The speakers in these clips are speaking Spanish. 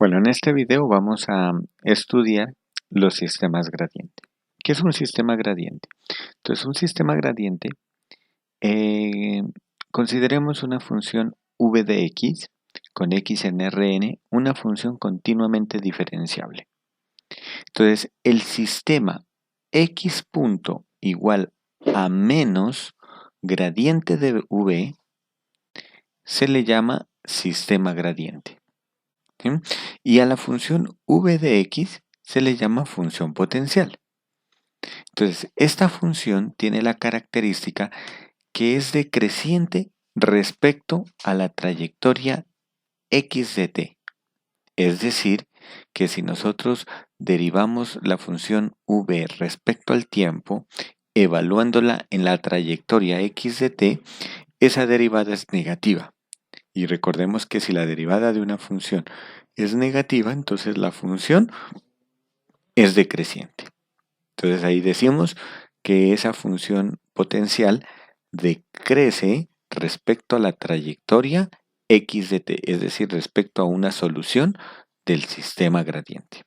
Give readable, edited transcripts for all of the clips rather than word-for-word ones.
Bueno, en este video vamos a estudiar los sistemas gradiente. ¿Qué es un sistema gradiente? Entonces, un sistema gradiente, eh, consideremos una función v de x con x en Rn, una función continuamente diferenciable. Entonces, el sistema x punto igual a menos gradiente de v se le llama sistema gradiente. ¿Sí? Y a la función v de x se le llama función potencial. Entonces, esta función tiene la característica que es decreciente respecto a la trayectoria x de t. Es decir, que si nosotros derivamos la función v respecto al tiempo, evaluándola en la trayectoria x de t, esa derivada es negativa. Y recordemos que si la derivada de una función es negativa, entonces la función es decreciente. Entonces ahí decimos que esa función potencial decrece respecto a la trayectoria x de t, es decir, respecto a una solución del sistema gradiente.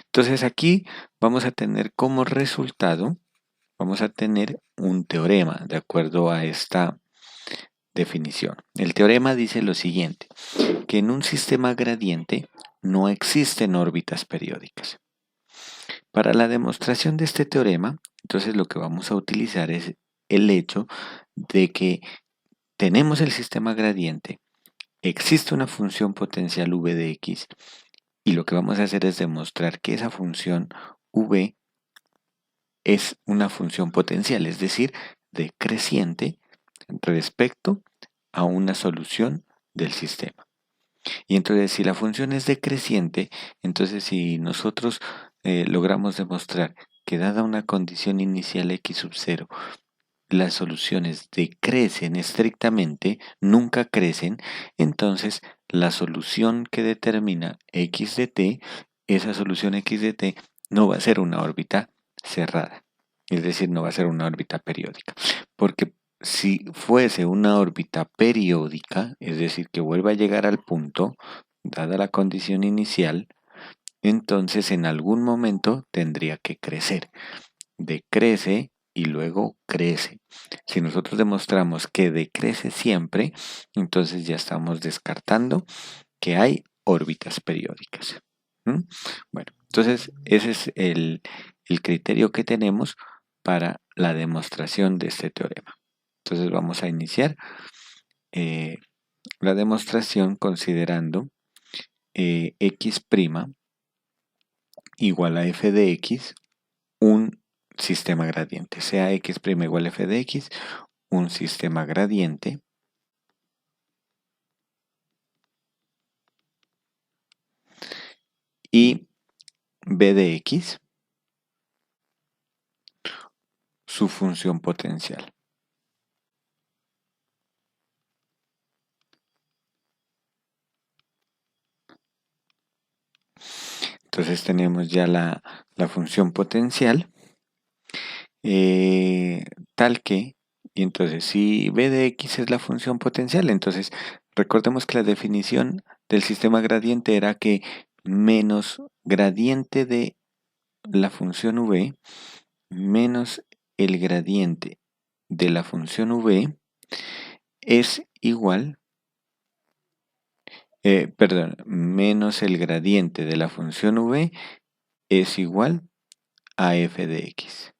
Entonces aquí vamos a tener como resultado, vamos a tener un teorema de acuerdo a esta definición. El teorema dice lo siguiente, que en un sistema gradiente no existen órbitas periódicas. Para la demostración de este teorema, entonces lo que vamos a utilizar es el hecho de que tenemos el sistema gradiente, existe una función potencial v de x, y lo que vamos a hacer es demostrar que esa función v es una función potencial, es decir, decreciente respecto a una solución del sistema. Y entonces si la función es decreciente, entonces si nosotros logramos demostrar que dada una condición inicial x sub 0, las soluciones decrecen estrictamente, nunca crecen, entonces la solución que determina x de t, esa solución x de t no va a ser una órbita cerrada, es decir, no va a ser una órbita periódica, porque si fuese una órbita periódica, es decir, que vuelva a llegar al punto, dada la condición inicial, entonces en algún momento tendría que crecer. Decrece y luego crece. Si nosotros demostramos que decrece siempre, entonces ya estamos descartando que hay órbitas periódicas. ¿Mm? Bueno, entonces ese es el criterio que tenemos para la demostración de este teorema. Entonces vamos a iniciar la demostración considerando x' igual a f de x, un sistema gradiente, sea x' igual a f de x, un sistema gradiente y b de x, su función potencial. Entonces tenemos ya la función potencial tal que, y entonces si b de x es la función potencial, entonces recordemos que la definición del sistema gradiente era que menos gradiente de la función v menos el gradiente de la función v es igual, menos el gradiente de la función v es igual a f de x,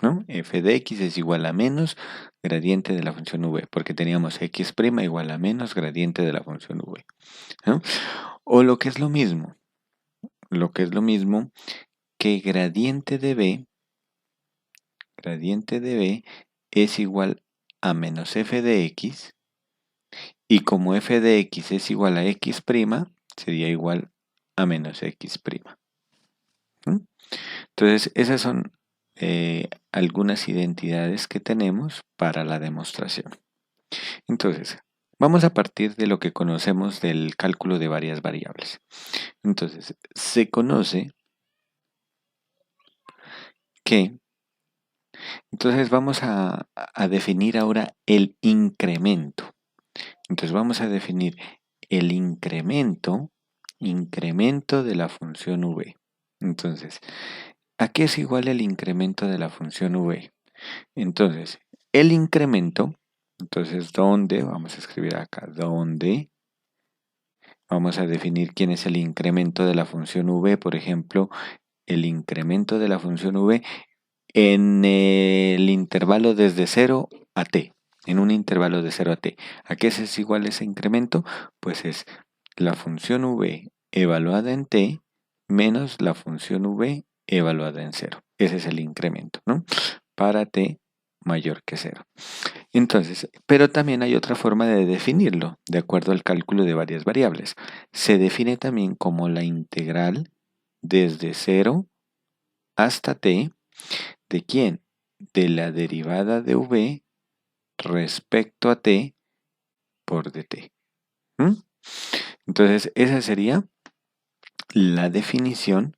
¿no? F de x es igual a menos gradiente de la función v, porque teníamos x' igual a menos gradiente de la función v, ¿no? O lo que es lo mismo que gradiente de b es igual a menos f de x, y como f de x es igual a x', sería igual a menos x'. ¿Mm? Entonces, esas son algunas identidades que tenemos para la demostración. Entonces, vamos a partir de lo que conocemos del cálculo de varias variables. Entonces, se conoce que, entonces vamos a definir ahora el incremento. Entonces vamos a definir el incremento incremento de la función v. Entonces, ¿a qué es igual el incremento de la función v? Entonces, el incremento, entonces, ¿dónde? Vamos a escribir acá, ¿dónde? Vamos a definir quién es el incremento de la función v. Por ejemplo, el incremento de la función v en el intervalo desde 0 a t. En un intervalo de 0 a t. ¿A qué es igual ese incremento? Pues es la función v evaluada en t menos la función v evaluada en 0. Ese es el incremento, ¿no? Para t mayor que 0. Entonces, pero también hay otra forma de definirlo, de acuerdo al cálculo de varias variables. Se define también como la integral desde 0 hasta t. ¿De quién? De la derivada de v respecto a t por dt. Entonces, esa sería la definición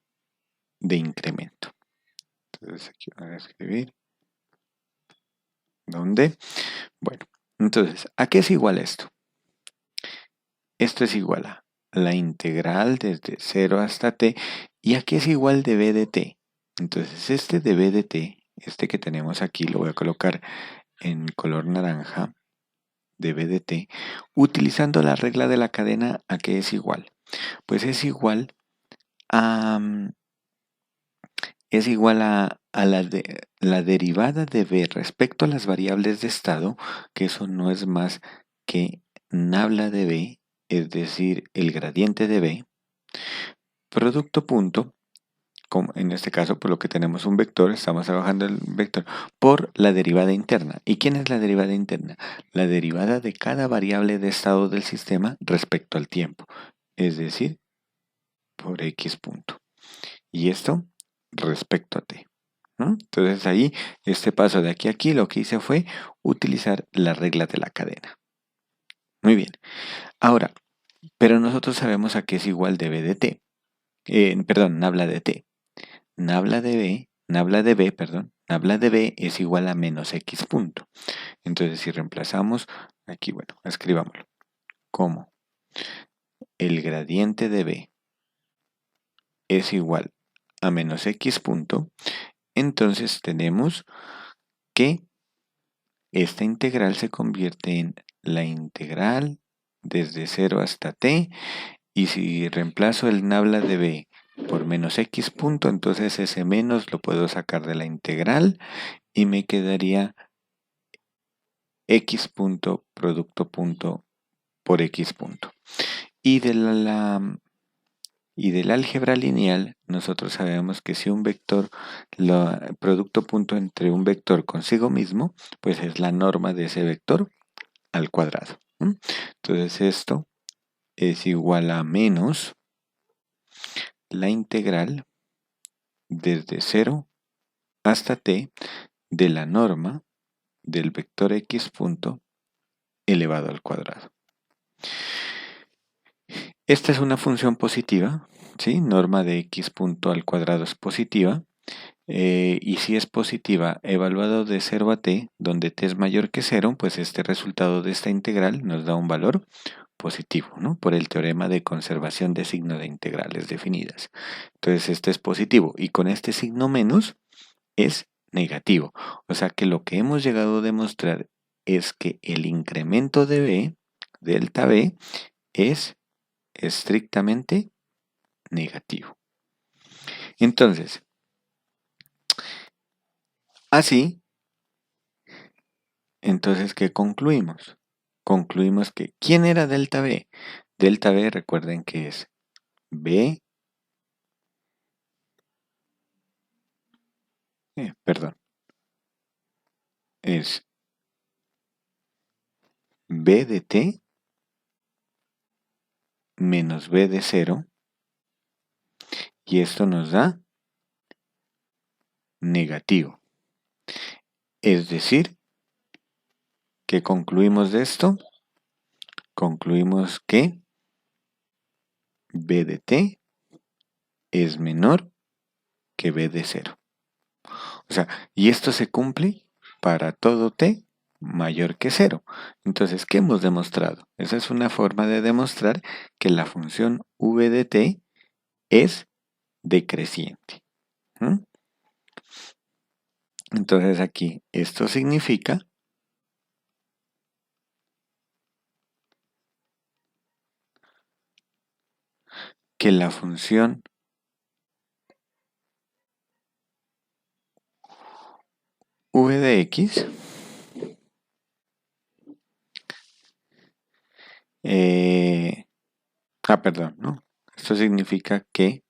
de incremento. Entonces, aquí voy a escribir. ¿Dónde? Bueno, entonces, ¿a qué es igual esto? Esto es igual a la integral desde 0 hasta t. ¿Y a qué es igual de b de t? Entonces, este de b de t, este que tenemos aquí, lo voy a colocar en color naranja, de b de t, utilizando la regla de la cadena, ¿a qué es igual? Pues es igual a la derivada de b respecto a las variables de estado, que eso no es más que nabla de b, es decir, el gradiente de b, producto punto, como en este caso por lo que tenemos un vector, estamos trabajando el vector, por la derivada interna. ¿Y quién es la derivada interna? La derivada de cada variable de estado del sistema respecto al tiempo, es decir, por x punto. Y esto respecto a t. Entonces ahí, este paso de aquí a aquí, lo que hice fue utilizar la regla de la cadena. Muy bien. Ahora, pero nosotros sabemos a qué es igual de b de t. Nabla de t. Nabla de b es igual a menos x punto. Entonces, si reemplazamos, aquí, bueno, escribámoslo. Como el gradiente de b es igual a menos x punto, entonces tenemos que esta integral se convierte en la integral desde 0 hasta t, y si reemplazo el nabla de b por menos x punto, entonces ese menos lo puedo sacar de la integral y me quedaría x punto producto punto por x punto. Y del álgebra lineal, nosotros sabemos que si un vector, producto punto entre un vector consigo mismo, pues es la norma de ese vector al cuadrado. Entonces esto es igual a menos la integral desde 0 hasta t de la norma del vector x punto elevado al cuadrado. Esta es una función positiva, ¿sí? Norma de x punto al cuadrado es positiva. Y si es positiva, evaluado de 0 a t, donde t es mayor que 0, pues este resultado de esta integral nos da un valor positivo, ¿no? Por el teorema de conservación de signo de integrales definidas. Entonces este es positivo y con este signo menos es negativo. O sea que lo que hemos llegado a demostrar es que el incremento de b, delta b, es estrictamente negativo. Entonces, así, entonces, ¿qué concluimos? Concluimos que, ¿quién era delta b? Delta b, recuerden que es b, es b de t menos b de 0, y esto nos da negativo. Es decir, ¿qué concluimos de esto? Concluimos que b de t es menor que b de 0. O sea, y esto se cumple para todo t mayor que 0. Entonces, ¿qué hemos demostrado? Esa es una forma de demostrar que la función v de t es decreciente. ¿Mm? Entonces aquí esto significa que la función v de x perdón, ¿no? Esto significa que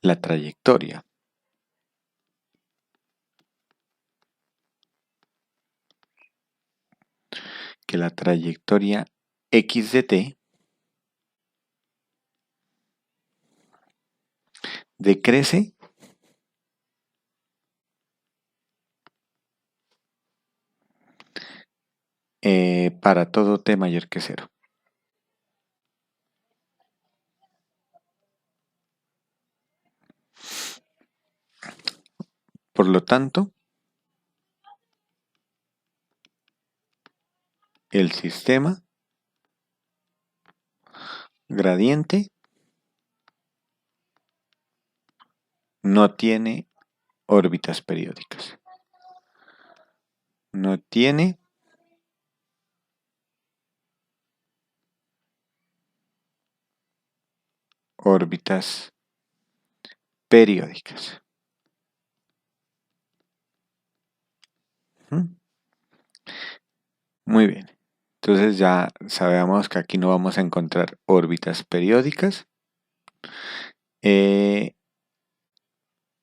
la trayectoria x de t decrece para todo t mayor que 0. Por lo tanto, el sistema gradiente no tiene órbitas periódicas. No tiene órbitas periódicas. ¿Mm? Muy bien. Entonces ya sabemos que aquí no vamos a encontrar órbitas periódicas.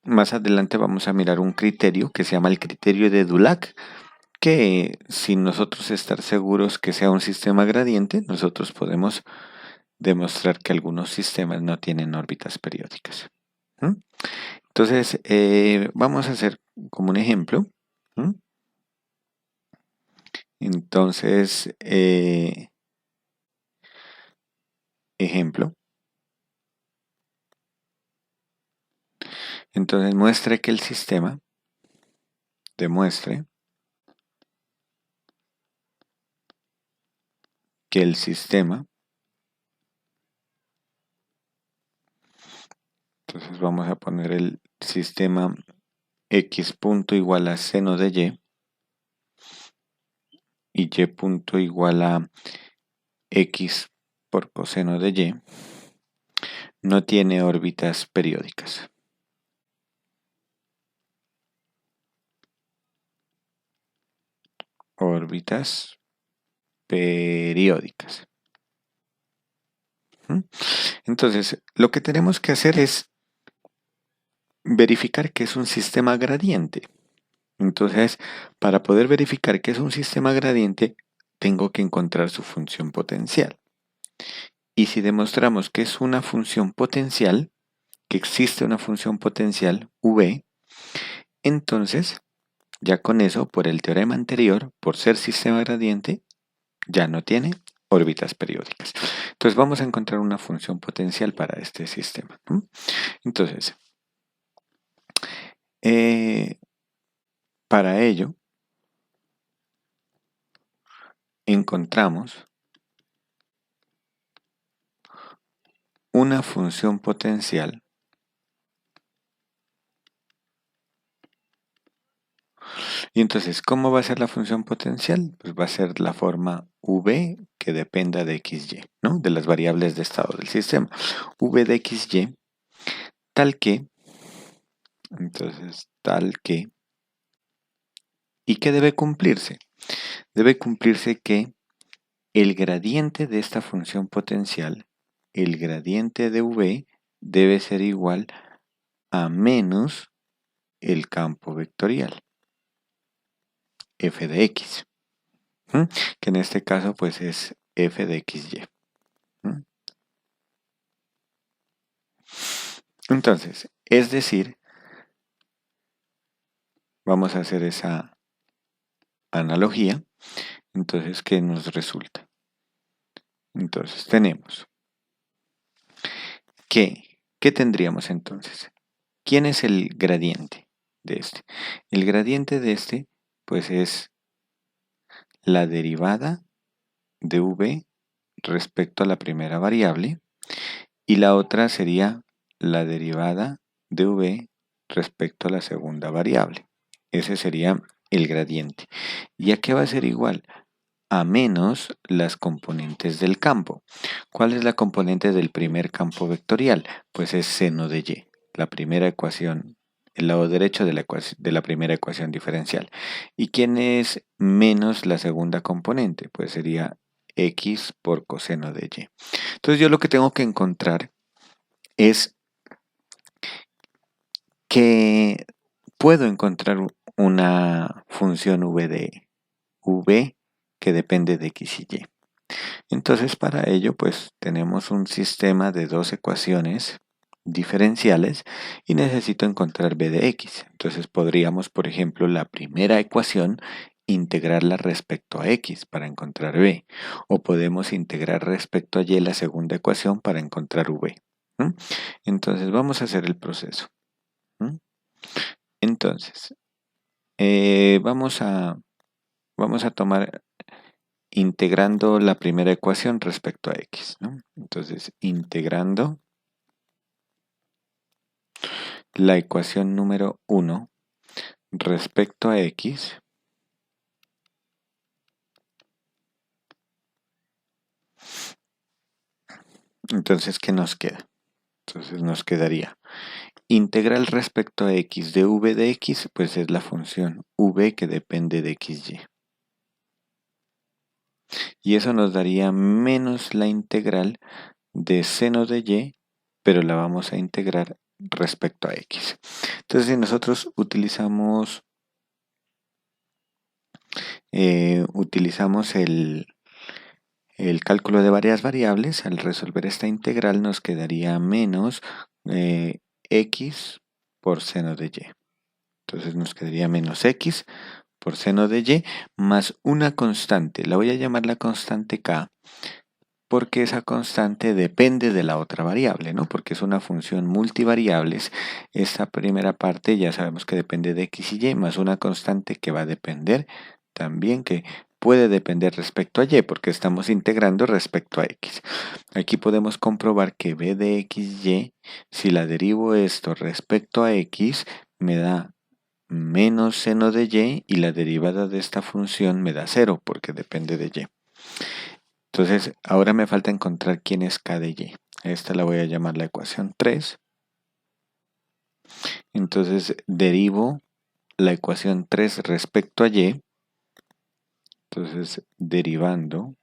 Más adelante vamos a mirar un criterio que se llama el criterio de Dulac, que sin nosotros estar seguros que sea un sistema gradiente, nosotros podemos demostrar que algunos sistemas no tienen órbitas periódicas. ¿Mm? Entonces, vamos a hacer como un ejemplo. ¿Mm? Entonces, ejemplo. Entonces, muestre que el sistema demuestre que el sistema, entonces vamos a poner el sistema x punto igual a seno de y punto igual a x por coseno de y, no tiene órbitas periódicas. Órbitas periódicas. ¿Mm? Entonces, lo que tenemos que hacer es verificar que es un sistema gradiente. Entonces, para poder verificar que es un sistema gradiente, tengo que encontrar su función potencial. Y si demostramos que es una función potencial, que existe una función potencial v, entonces, ya con eso, por el teorema anterior, por ser sistema gradiente, ya no tiene órbitas periódicas. Entonces vamos a encontrar una función potencial para este sistema. Entonces, para ello, encontramos una función potencial y entonces, ¿cómo va a ser la función potencial? Pues va a ser la forma v que dependa de xy, ¿no? De las variables de estado del sistema. V de xy tal que, entonces, tal que, ¿y qué debe cumplirse? Debe cumplirse que el gradiente de esta función potencial, el gradiente de v, debe ser igual a menos el campo vectorial, f de x, que en este caso pues es f de xy. Entonces, es decir, vamos a hacer esa analogía. Entonces, ¿qué nos resulta? Entonces, tenemos que, ¿qué tendríamos entonces? ¿Quién es el gradiente de este? El gradiente de este, pues es la derivada de v respecto a la primera variable y la otra sería la derivada de v respecto a la segunda variable. Ese sería el gradiente. ¿Y a qué va a ser igual? A menos las componentes del campo. ¿Cuál es la componente del primer campo vectorial? Pues es seno de y, la primera ecuación, el lado derecho de la primera ecuación diferencial. ¿Y quién es menos la segunda componente? Pues sería x por coseno de y. Entonces yo lo que tengo que encontrar es que puedo encontrar una función v de v que depende de x y y. Entonces para ello pues tenemos un sistema de dos ecuaciones diferenciales y necesito encontrar v de x. Entonces podríamos, por ejemplo, la primera ecuación integrarla respecto a x para encontrar v, o podemos integrar respecto a y la segunda ecuación para encontrar v. Entonces vamos a hacer el proceso. Entonces vamos a tomar integrando la primera ecuación respecto a x, ¿no? Entonces, integrando la ecuación número 1 respecto a x, entonces, ¿qué nos queda? Entonces nos quedaría integral respecto a x de v de x, pues es la función v que depende de xy. Y eso nos daría menos la integral de seno de y, pero la vamos a integrar respecto a x. Entonces, si nosotros utilizamos el cálculo de varias variables, al resolver esta integral nos quedaría menos x por seno de y. Entonces nos quedaría menos x por seno de y más una constante. La voy a llamar la constante k porque esa constante depende de la otra variable, ¿no? Porque es una función multivariables. Esta primera parte ya sabemos que depende de x y y, más una constante que va a depender también, que puede depender respecto a y, porque estamos integrando respecto a x. Aquí podemos comprobar que v de xy, si la derivo esto respecto a x, me da menos seno de y la derivada de esta función me da 0, porque depende de y. Entonces, ahora me falta encontrar quién es k de y. Esta la voy a llamar la ecuación 3. Entonces, derivo la ecuación 3 respecto a y. Entonces, derivando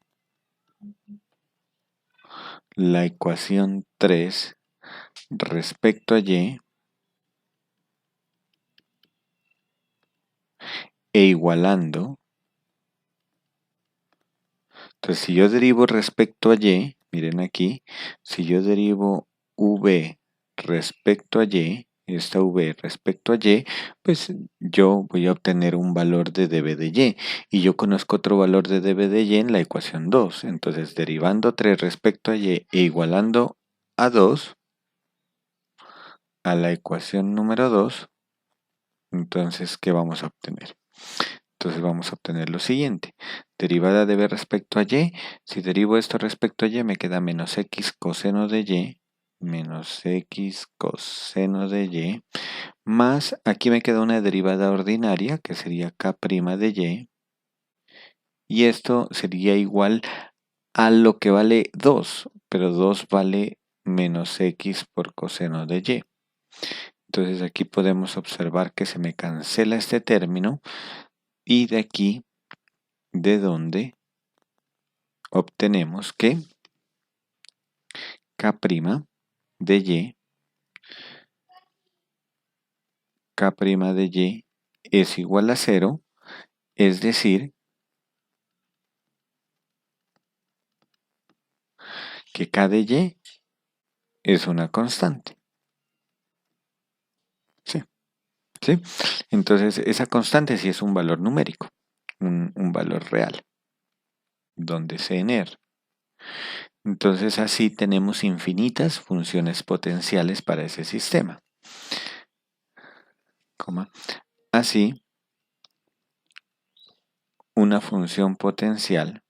la ecuación 3 respecto a y e igualando. Entonces, si yo derivo respecto a y, miren aquí, si yo derivo v respecto a y, esta v respecto a y, pues yo voy a obtener un valor de dv de y. Y yo conozco otro valor de dv de y en la ecuación 2. Entonces, derivando 3 respecto a y e igualando a 2, a la ecuación número 2, entonces, ¿qué vamos a obtener? Entonces vamos a obtener lo siguiente. Derivada de b respecto a y. Si derivo esto respecto a y, me queda menos x coseno de y. Menos x coseno de y. Más, aquí me queda una derivada ordinaria, que sería k' de y. Y esto sería igual a lo que vale 2. Pero 2 vale menos x por coseno de y. Entonces aquí podemos observar que se me cancela este término. Y de aquí, de donde obtenemos que k' de y, k' de y es igual a 0, es decir, que k de y es una constante. ¿Sí? ¿Sí? Entonces, esa constante sí es un valor numérico, un valor real, donde C en R. Entonces, así tenemos infinitas funciones potenciales para ese sistema. Así, una función potencial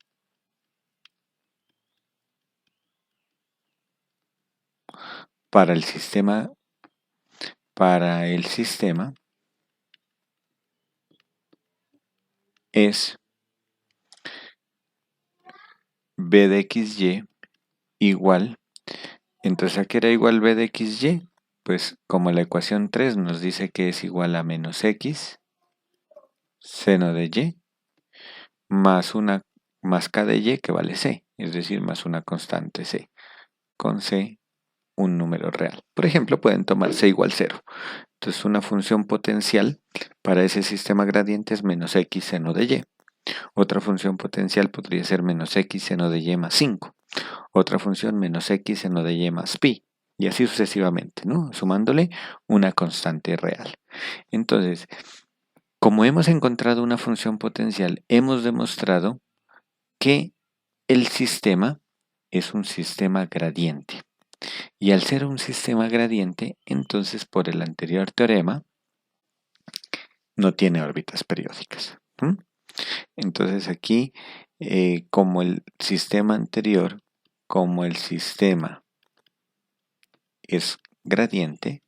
para el sistema es b de xy igual, entonces ¿a qué era igual b de xy? Pues como la ecuación 3 nos dice que es igual a menos x seno de y más k de y que vale c, es decir, más una constante c, con c un número real. Por ejemplo, pueden tomar c igual 0. Entonces una función potencial para ese sistema gradiente es menos x seno de y. Otra función potencial podría ser menos x seno de y más 5. Otra función menos x seno de y más pi. Y así sucesivamente, ¿no? Sumándole una constante real. Entonces, como hemos encontrado una función potencial, hemos demostrado que el sistema es un sistema gradiente. Y al ser un sistema gradiente, entonces por el anterior teorema, no tiene órbitas periódicas. Entonces aquí, como el sistema anterior, como el sistema es gradiente,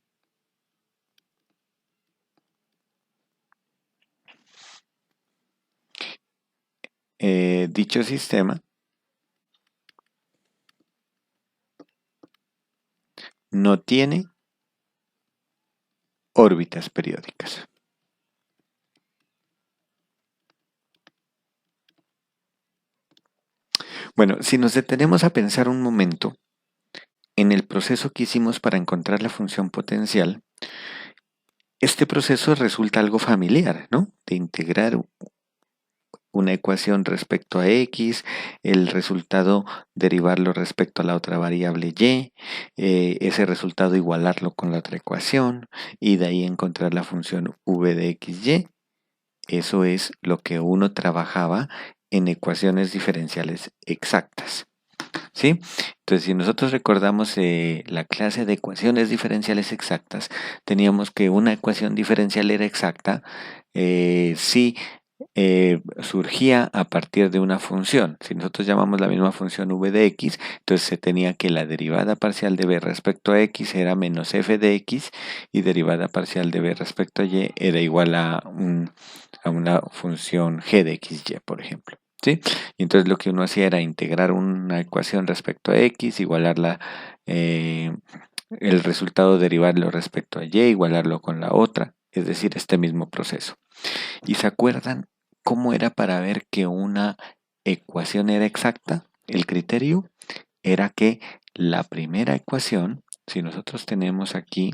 dicho sistema no tiene órbitas periódicas. Bueno, si nos detenemos a pensar un momento en el proceso que hicimos para encontrar la función potencial, este proceso resulta algo familiar, ¿no? De integrar una ecuación respecto a x, el resultado derivarlo respecto a la otra variable y, ese resultado igualarlo con la otra ecuación y de ahí encontrar la función v de xy. Eso es lo que uno trabajaba en ecuaciones diferenciales exactas. ¿Sí? Entonces, si nosotros recordamos la clase de ecuaciones diferenciales exactas, teníamos que una ecuación diferencial era exacta si surgía a partir de una función. Si nosotros llamamos la misma función v de x, entonces se tenía que la derivada parcial de b respecto a x era menos f de x y derivada parcial de b respecto a y era igual a una función g de xy, por ejemplo. ¿Sí? Y entonces lo que uno hacía era integrar una ecuación respecto a x, igualarla, el resultado derivarlo respecto a y, igualarlo con la otra, es decir, este mismo proceso. ¿Y se acuerdan cómo era para ver que una ecuación era exacta? El criterio era que la primera ecuación, si nosotros tenemos aquí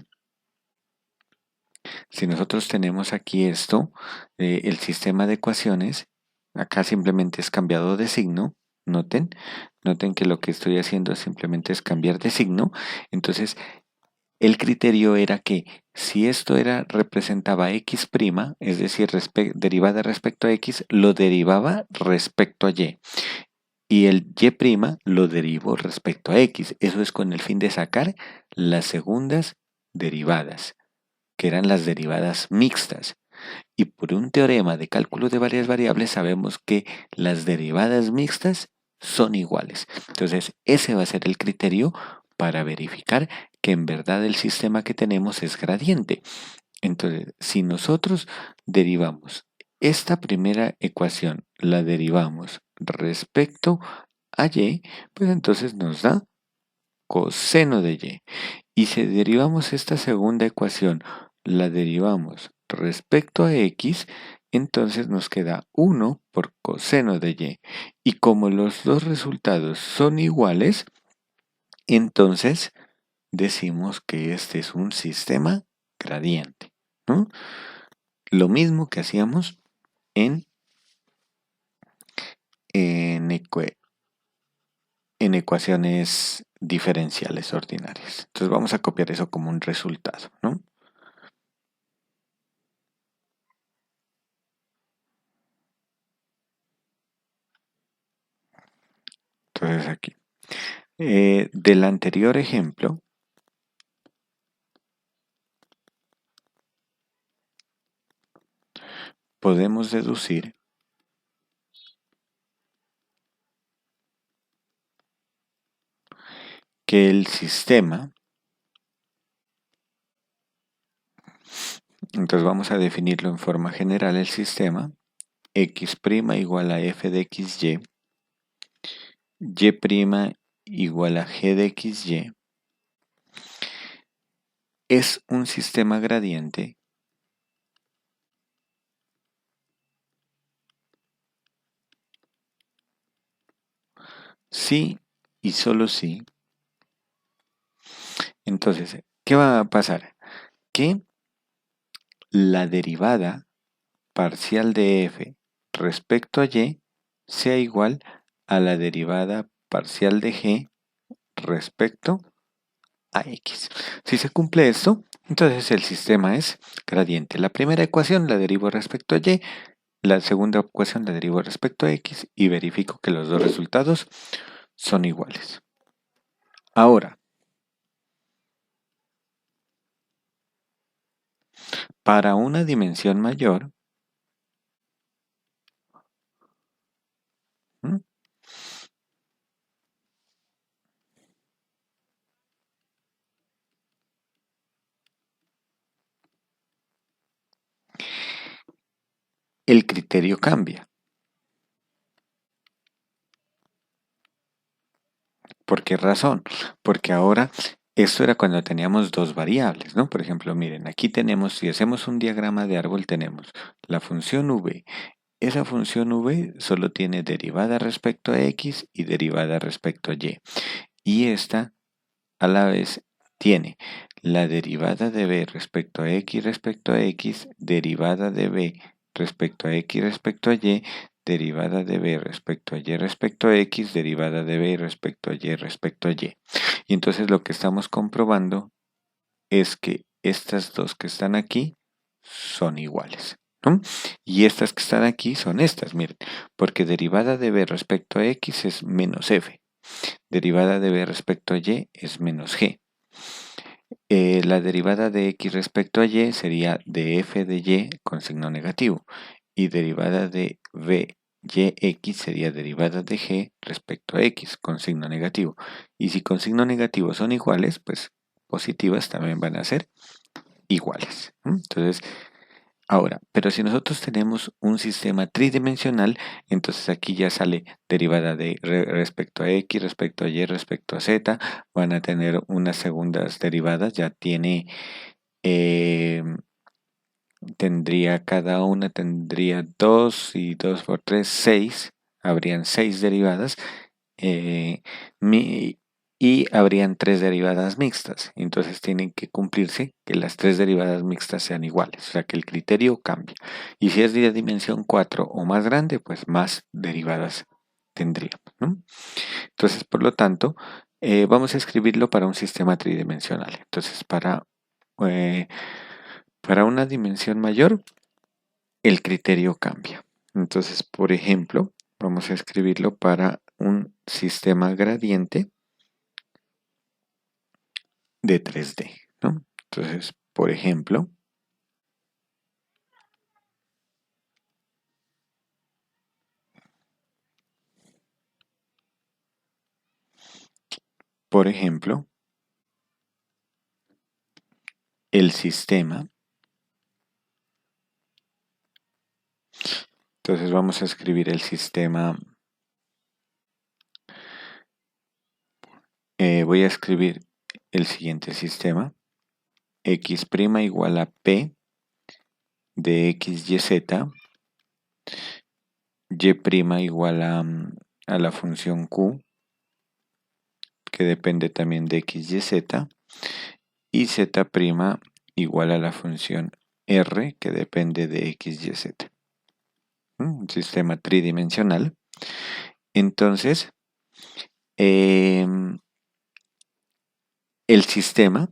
esto, el sistema de ecuaciones, acá simplemente es cambiado de signo, noten que lo que estoy haciendo simplemente es cambiar de signo, entonces el criterio era que si esto representaba x', es decir, derivada respecto a x, lo derivaba respecto a y. Y el y' lo derivo respecto a x. Eso es con el fin de sacar las segundas derivadas, que eran las derivadas mixtas. Y por un teorema de cálculo de varias variables sabemos que las derivadas mixtas son iguales. Entonces, ese va a ser el criterio para verificar que en verdad el sistema que tenemos es gradiente. Entonces, si nosotros derivamos esta primera ecuación, la derivamos respecto a y, pues entonces nos da coseno de y. Y si derivamos esta segunda ecuación, la derivamos respecto a x, entonces nos queda 1 por coseno de y. Y como los dos resultados son iguales, entonces decimos que este es un sistema gradiente, ¿no? Lo mismo que hacíamos en, en, en ecuaciones diferenciales ordinarias. Entonces vamos a copiar eso como un resultado, ¿no? Entonces aquí. Del anterior ejemplo, podemos deducir que el sistema, entonces vamos a definirlo en forma general, el sistema x' igual a f de xy, y' igual a g de xy, es un sistema gradiente si y solo si. Entonces, ¿qué va a pasar? Que la derivada parcial de f respecto a y sea igual a la derivada parcial de g respecto a x. Si se cumple esto, entonces el sistema es gradiente. La primera ecuación la derivo respecto a y, la segunda ecuación la derivo respecto a x y verifico que los dos resultados son iguales. Ahora, para una dimensión mayor, ¿m? El criterio cambia. ¿Por qué razón? Porque ahora esto era cuando teníamos dos variables, ¿no? Por ejemplo, miren, aquí tenemos, si hacemos un diagrama de árbol, tenemos la función v. Esa función v solo tiene derivada respecto a x y derivada respecto a y. Y esta a la vez tiene la derivada de b respecto a x, derivada de b respecto a x respecto a y, derivada de b respecto a y respecto a x, derivada de b respecto a y respecto a y. Y entonces lo que estamos comprobando es que estas dos que están aquí son iguales, ¿no? Y estas que están aquí son estas, miren, porque derivada de b respecto a x es menos f, derivada de b respecto a y es menos g. La derivada de x respecto a y sería de f de y con signo negativo, y derivada de b y x sería derivada de g respecto a x con signo negativo. Y si con signo negativo son iguales, pues positivas también van a ser iguales. Entonces, ahora, pero si nosotros tenemos un sistema tridimensional, entonces aquí ya sale derivada de respecto a x, respecto a y, respecto a z, van a tener unas segundas derivadas, ya tiene, tendría cada una, tendría 2 y 2 por 3, 6, habrían 6 derivadas. eh, y habrían 3 derivadas mixtas. Entonces tienen que cumplirse que las 3 derivadas mixtas sean iguales, o sea que el criterio cambia. Y si es de dimensión 4 o más grande, pues más derivadas tendríamos, ¿no? Entonces, por lo tanto, vamos a escribirlo para un sistema tridimensional. Entonces, eh, para una dimensión mayor, el criterio cambia. Entonces, por ejemplo, vamos a escribirlo para un sistema gradiente de 3D, ¿no? Entonces, por ejemplo, el sistema, entonces vamos a escribir el sistema, voy a escribir el siguiente sistema, x' igual a p de x, y, z, y' igual a la función q, que depende también de x, y, z, y z' igual a la función r, que depende de x, y, z. Un sistema tridimensional. Entonces, el sistema,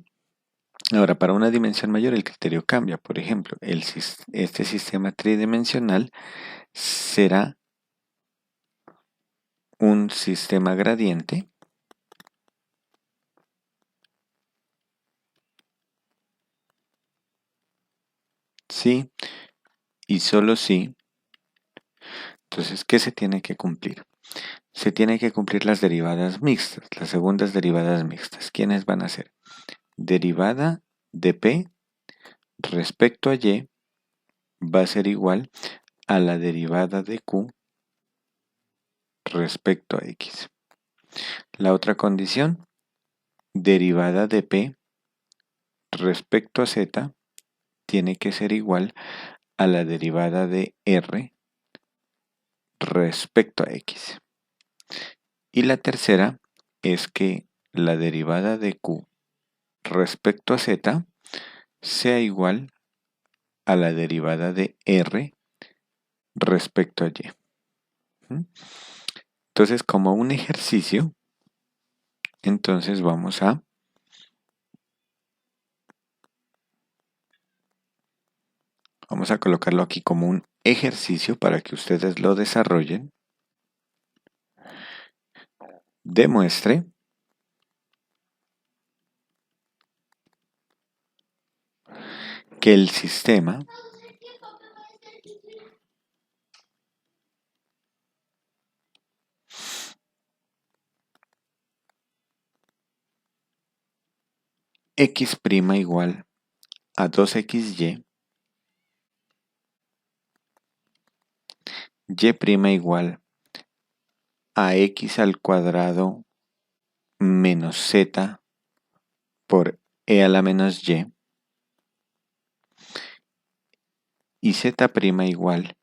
ahora para una dimensión mayor el criterio cambia. Por ejemplo, este sistema tridimensional será un sistema gradiente y solo si. Entonces, ¿qué se tiene que cumplir? se tiene que cumplir las derivadas mixtas, las segundas derivadas mixtas. ¿Quiénes van a ser? Derivada de P respecto a Y va a ser igual a la derivada de Q respecto a X. La otra condición, derivada de P respecto a Z tiene que ser igual a la derivada de R respecto a X. Y la tercera es que la derivada de Q respecto a Z sea igual a la derivada de R respecto a Y. Entonces, como un ejercicio, entonces vamos a colocarlo aquí como un ejercicio para que ustedes lo desarrollen. Demuestre que el sistema x' igual a 2xy, y' igual a x al cuadrado menos z por e a la menos y z' igual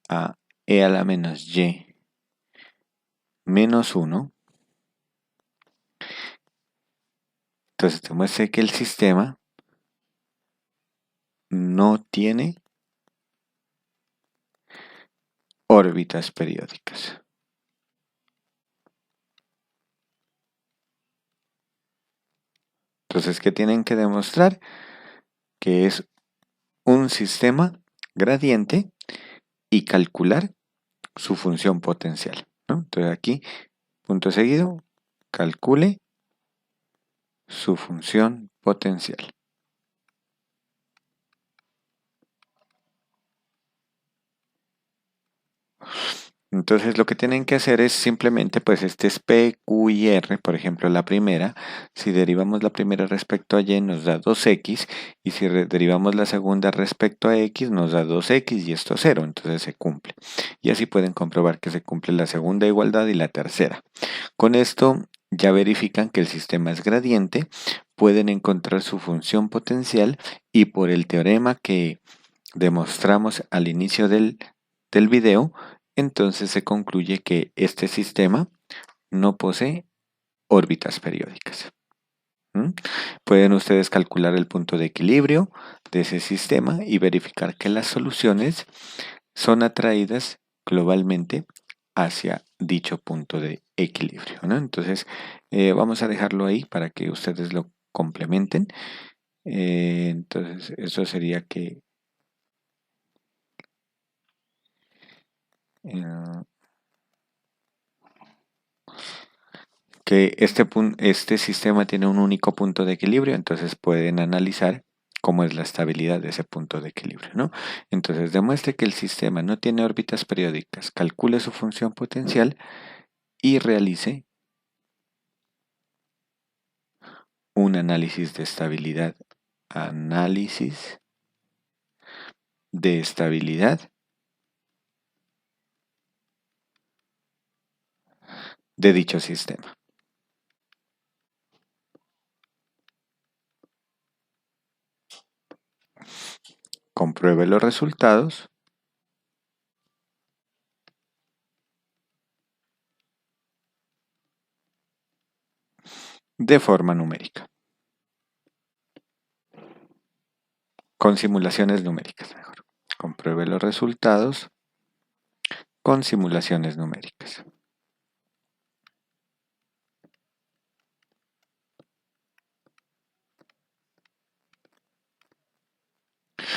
a e a la menos y menos 1. Entonces demuestre que el sistema no tiene órbitas periódicas. Entonces, ¿qué tienen que demostrar? Que es un sistema gradiente y calcular su función potencial, ¿no? Entonces aquí, punto seguido, calcule su función potencial. Entonces lo que tienen que hacer es simplemente, pues este es P, Q y R, por ejemplo la primera, si derivamos la primera respecto a Y nos da 2x, y si derivamos la segunda respecto a X nos da 2x y esto 0, entonces se cumple. Y así pueden comprobar que se cumple la segunda igualdad y la tercera. Con esto ya verifican que el sistema es gradiente, pueden encontrar su función potencial y por el teorema que demostramos al inicio del video, entonces se concluye que este sistema no posee órbitas periódicas. Pueden ustedes calcular el punto de equilibrio de ese sistema y verificar que las soluciones son atraídas globalmente hacia dicho punto de equilibrio, ¿no? Entonces vamos a dejarlo ahí para que ustedes lo complementen. Entonces eso sería que este sistema tiene un único punto de equilibrio, entonces pueden analizar cómo es la estabilidad de ese punto de equilibrio, ¿no? Entonces demuestre que el sistema no tiene órbitas periódicas, calcule su función potencial y realice un análisis de estabilidad. Análisis de estabilidad de dicho sistema. Compruebe los resultados de forma numérica. Con simulaciones numéricas, mejor. Compruebe los resultados con simulaciones numéricas.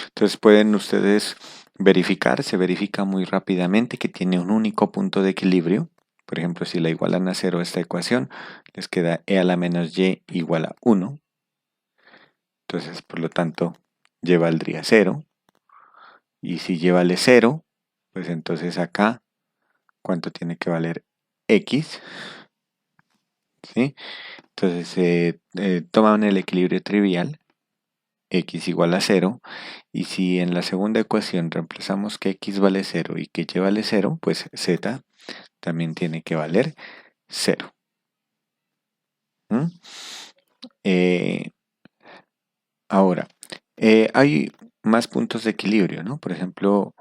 Entonces pueden ustedes verificar, se verifica muy rápidamente que tiene un único punto de equilibrio. Por ejemplo, si la igualan a 0 esta ecuación, les queda e a la menos y igual a 1. Entonces, por lo tanto, y valdría 0. Y si y vale 0, pues entonces acá, ¿cuánto tiene que valer X, ¿sí? Entonces toman el equilibrio trivial, X igual a 0, y si en la segunda ecuación reemplazamos que X vale 0 y que Y vale 0, pues Z también tiene que valer 0. ¿Mm? Ahora, hay más puntos de equilibrio, ¿no? Por ejemplo,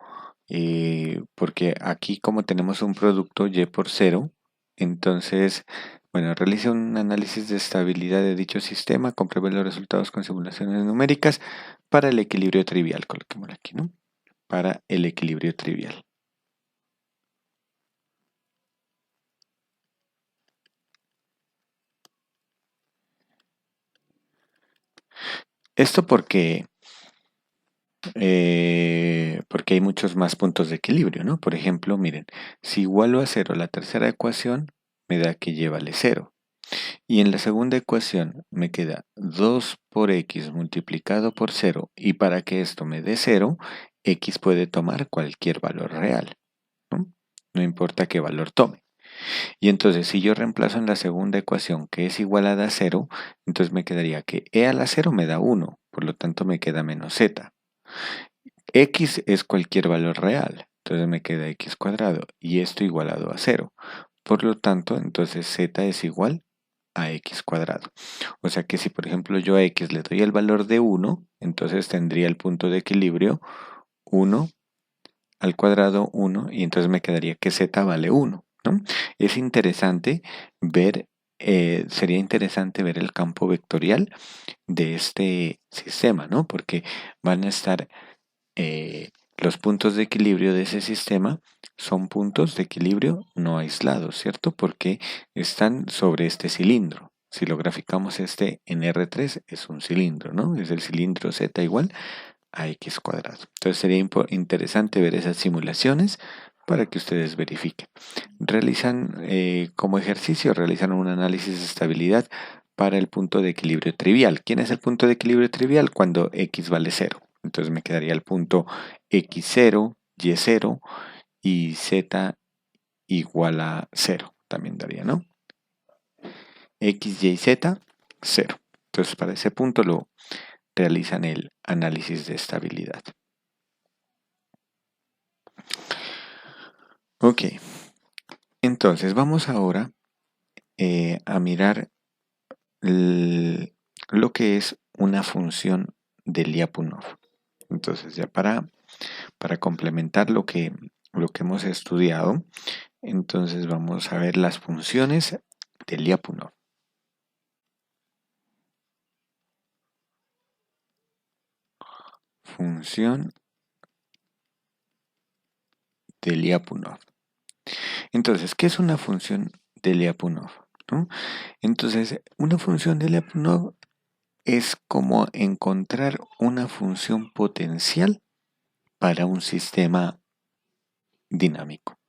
porque aquí como tenemos un producto Y por 0, entonces, bueno, realiza un análisis de estabilidad de dicho sistema, compruebe los resultados con simulaciones numéricas para el equilibrio trivial, coloquémoslo aquí, ¿no? Para el equilibrio trivial. Esto porque hay muchos más puntos de equilibrio, ¿no? Por ejemplo, miren, si igualo a 0 la tercera ecuación, me da que Y vale 0. Y en la segunda ecuación me queda 2 por x multiplicado por 0. Y para que esto me dé 0, x puede tomar cualquier valor real, ¿no? No importa qué valor tome. Y entonces si yo reemplazo en la segunda ecuación que es igualada a 0, entonces me quedaría que e a la 0 me da 1, por lo tanto me queda menos z. X es cualquier valor real, entonces me queda x cuadrado y esto igualado a 0. Por lo tanto, entonces z es igual a x cuadrado. O sea que si por ejemplo yo a x le doy el valor de 1, entonces tendría el punto de equilibrio 1 al cuadrado 1 y entonces me quedaría que z vale 1, ¿no? Es interesante ver, sería interesante ver el campo vectorial de este sistema, ¿no? Porque van a estar los puntos de equilibrio de ese sistema son puntos de equilibrio no aislados, ¿cierto? Porque están sobre este cilindro. Si lo graficamos este en R3 es un cilindro, ¿no? Es el cilindro Z igual a X cuadrado. Entonces sería interesante ver esas simulaciones para que ustedes verifiquen. Realizan como ejercicio, realizan un análisis de estabilidad para el punto de equilibrio trivial. ¿Quién es el punto de equilibrio trivial? Cuando X vale 0. Entonces me quedaría el punto X0, Y0 y Z igual a 0. También daría, ¿no? X, Y, Z, 0. Entonces para ese punto lo realizan el análisis de estabilidad. Ok, entonces vamos ahora a mirar lo que es una función de Lyapunov. Entonces ya para complementar lo que hemos estudiado, entonces vamos a ver las funciones de Lyapunov. Función de Lyapunov. Entonces, ¿qué es una función de Lyapunov? ¿No? Entonces, una función de Lyapunov es como encontrar una función potencial para un sistema dinámico.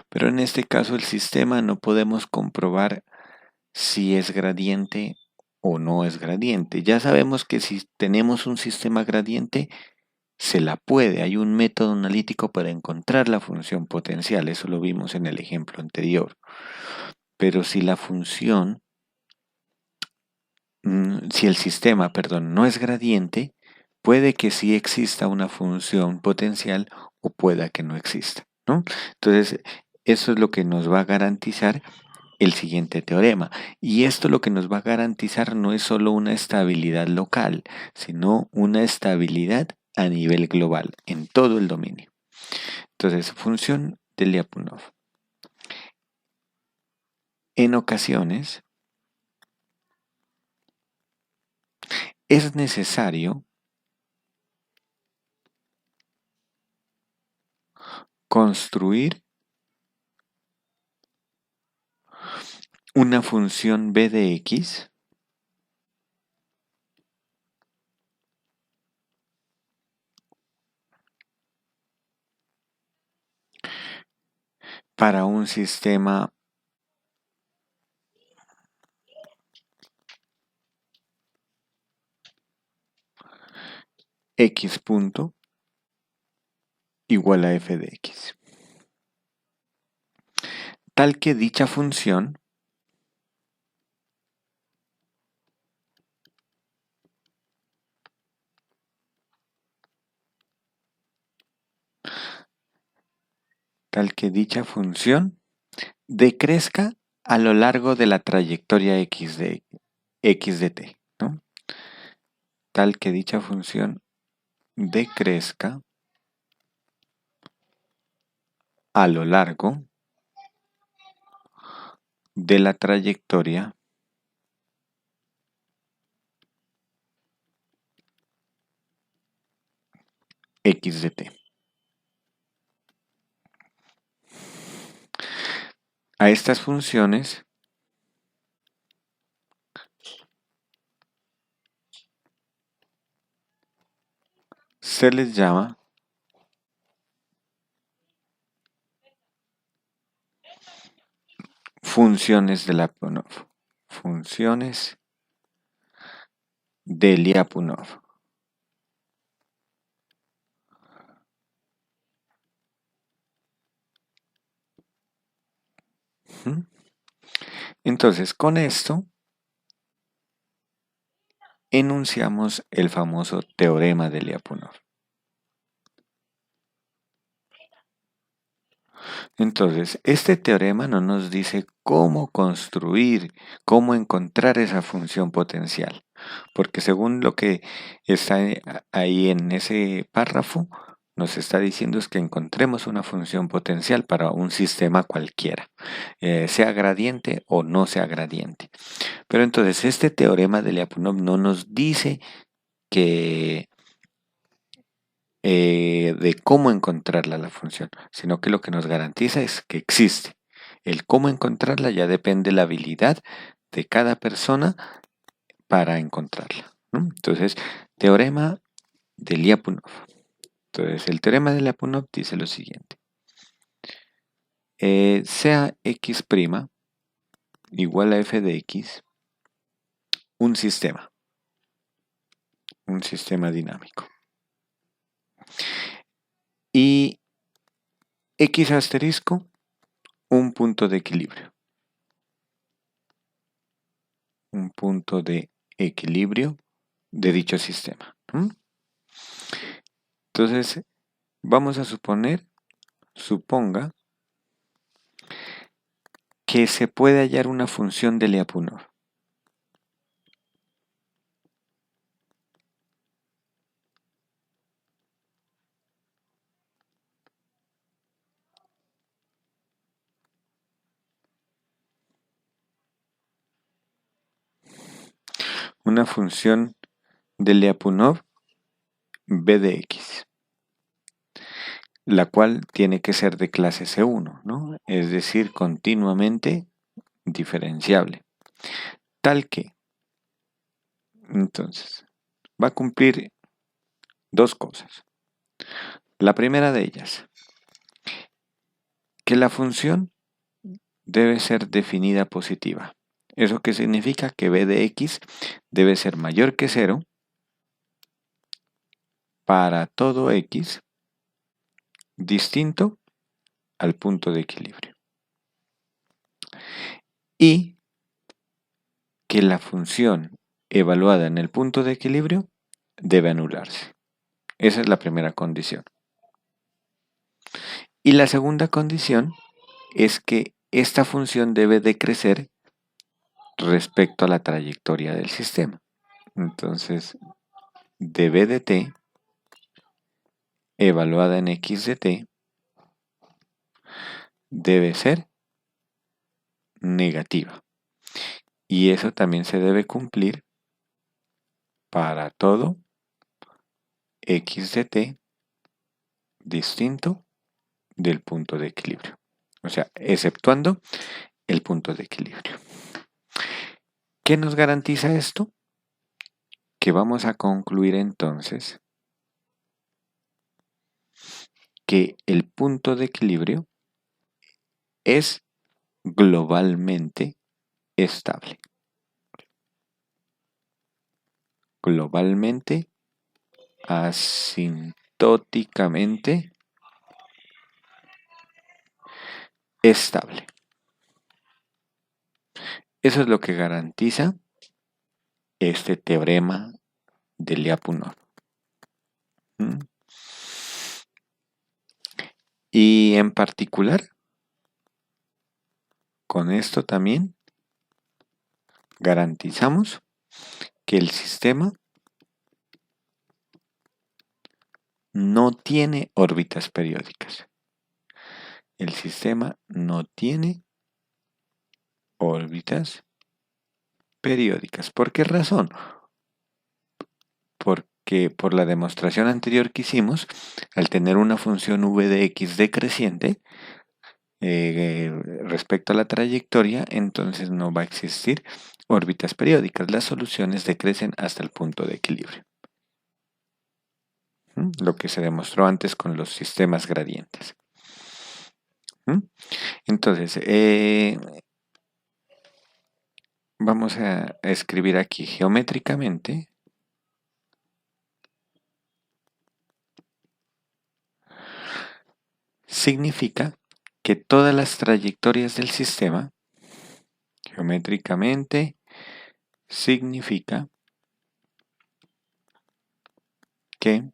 Pero en este caso el sistema no podemos comprobar si es gradiente o no es gradiente. Ya sabemos que si tenemos un sistema gradiente, se la puede. Hay un método analítico para encontrar la función potencial. Eso lo vimos en el ejemplo anterior. Pero si la función, si el sistema, perdón, no es gradiente, puede que sí exista una función potencial o pueda que no exista, ¿no? Entonces, eso es lo que nos va a garantizar el siguiente teorema. Y esto lo que nos va a garantizar no es solo una estabilidad local, sino una estabilidad a nivel global, en todo el dominio. Entonces, función de Lyapunov. En ocasiones es necesario construir una función b de x para un sistema x punto igual a f de x. tal que dicha función decrezca a lo largo de la trayectoria x de t, ¿no? Tal que dicha función decrezca a lo largo de la trayectoria x de t. A estas funciones se les llama funciones de Lyapunov. Funciones de Lyapunov. Entonces, con esto enunciamos el famoso teorema de Lyapunov. Entonces, este teorema no nos dice cómo construir, cómo encontrar esa función potencial, porque según lo que está ahí en ese párrafo, nos está diciendo es que encontremos una función potencial para un sistema cualquiera, sea gradiente o no sea gradiente. Pero entonces, este teorema de Lyapunov no nos dice que de cómo encontrarla la función, sino que lo que nos garantiza es que existe. El cómo encontrarla ya depende de la habilidad de cada persona para encontrarla, ¿no? Entonces, teorema de Lyapunov. Entonces, el teorema de Lyapunov dice lo siguiente. Sea x' igual a f de x un sistema dinámico. Y x asterisco un punto de equilibrio. Un punto de equilibrio de dicho sistema. Entonces, vamos a suponga que se puede hallar una función de Lyapunov. Una función de Lyapunov b de x, la cual tiene que ser de clase C1, ¿no? Es decir, continuamente diferenciable. Tal que, entonces, va a cumplir dos cosas. La primera de ellas, que la función debe ser definida positiva. ¿Eso qué significa? Que b de x debe ser mayor que 0 para todo x distinto al punto de equilibrio. Y que la función evaluada en el punto de equilibrio debe anularse. Esa es la primera condición. Y la segunda condición es que esta función debe decrecer respecto a la trayectoria del sistema. Entonces, db de t evaluada en x de t debe ser negativa. Y eso también se debe cumplir para todo x de t distinto del punto de equilibrio. O sea, exceptuando el punto de equilibrio. ¿Qué nos garantiza esto? Que vamos a concluir entonces que el punto de equilibrio es globalmente estable. Globalmente, asintóticamente estable. Eso es lo que garantiza este teorema de Lyapunov. ¿Mm? Y en particular, con esto también garantizamos que el sistema no tiene órbitas periódicas. El sistema no tiene órbitas periódicas. ¿Por qué razón? Porque por la demostración anterior que hicimos, al tener una función v de x decreciente respecto a la trayectoria, entonces no va a existir órbitas periódicas. Las soluciones decrecen hasta el punto de equilibrio. Lo que se demostró antes con los sistemas gradientes. Entonces, vamos a escribir aquí geométricamente significa que todas las trayectorias del sistema, geométricamente, significa que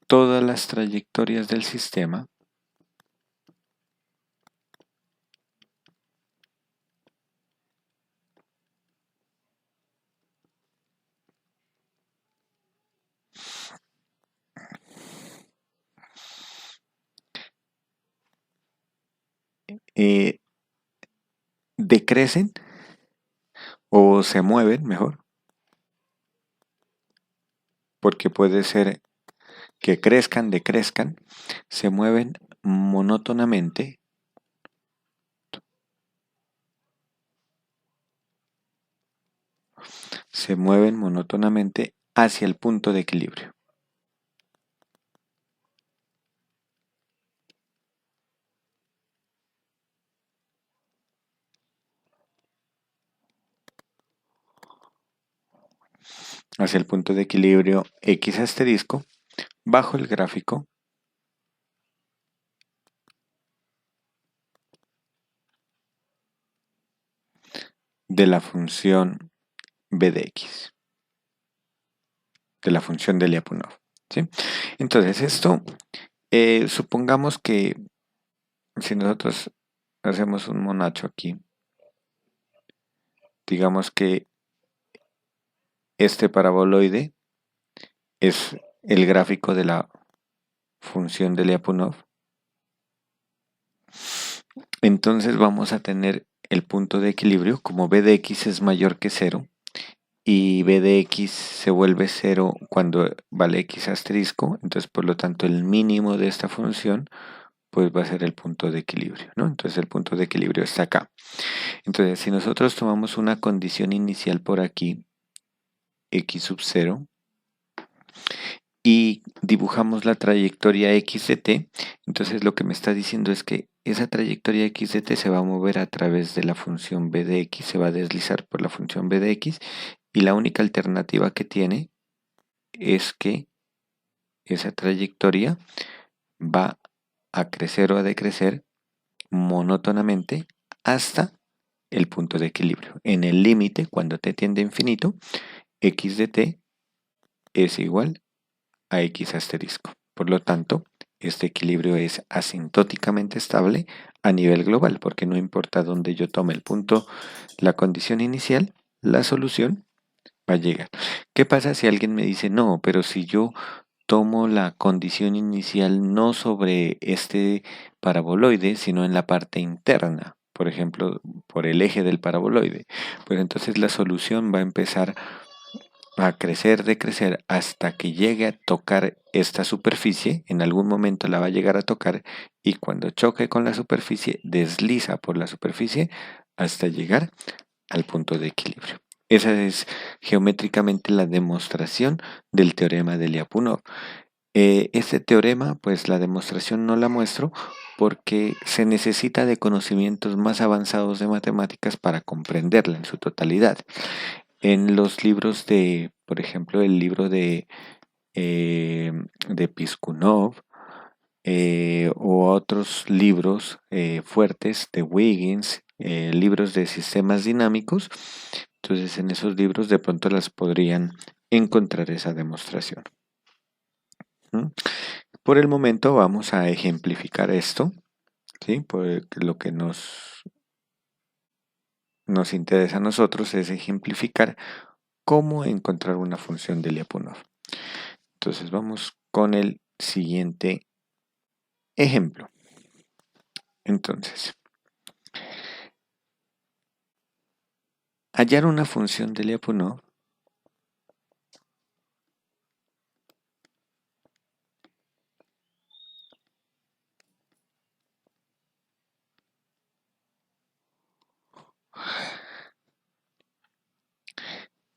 todas las trayectorias del sistema decrecen o se mueven, mejor, porque puede ser que crezcan, decrezcan, se mueven monótonamente hacia el punto de equilibrio. Hacia el punto de equilibrio X asterisco bajo el gráfico de la función b de x, de la función de Lyapunov. ¿Sí? Entonces esto, supongamos que si nosotros hacemos un monacho aquí, digamos que este paraboloide es el gráfico de la función de Lyapunov. Entonces vamos a tener el punto de equilibrio, como b de x es mayor que 0 y b de x se vuelve 0 cuando vale x asterisco, entonces por lo tanto el mínimo de esta función pues va a ser el punto de equilibrio, ¿no? Entonces el punto de equilibrio está acá. Entonces si nosotros tomamos una condición inicial por aquí, x sub 0, y dibujamos la trayectoria x de t, entonces lo que me está diciendo es que esa trayectoria x de t se va a mover a través de la función b de x, se va a deslizar por la función b de x, y la única alternativa que tiene es que esa trayectoria va a crecer o a decrecer monótonamente hasta el punto de equilibrio. En el límite, cuando t tiende a infinito, x de t es igual a x asterisco. Por lo tanto, este equilibrio es asintóticamente estable a nivel global, porque no importa dónde yo tome el punto, la condición inicial, la solución va a llegar. ¿Qué pasa si alguien me dice, no, pero si yo tomo la condición inicial no sobre este paraboloide, sino en la parte interna, por ejemplo, por el eje del paraboloide? Pues entonces la solución va a empezar a crecer, decrecer, hasta que llegue a tocar esta superficie. En algún momento la va a llegar a tocar y cuando choque con la superficie, desliza por la superficie hasta llegar al punto de equilibrio. Esa es geométricamente la demostración del teorema de Lyapunov. Este teorema, pues la demostración no la muestro porque se necesita de conocimientos más avanzados de matemáticas para comprenderla en su totalidad. En los libros de, por ejemplo, el libro de Piskunov o otros libros fuertes de Huygens libros de sistemas dinámicos. Entonces en esos libros de pronto las podrían encontrar esa demostración. ¿Mm? Por el momento vamos a ejemplificar esto, ¿sí? Porque lo que nos interesa a nosotros es ejemplificar cómo encontrar una función de Lyapunov. Entonces vamos con el siguiente ejemplo. Entonces, hallar una función de Lyapunov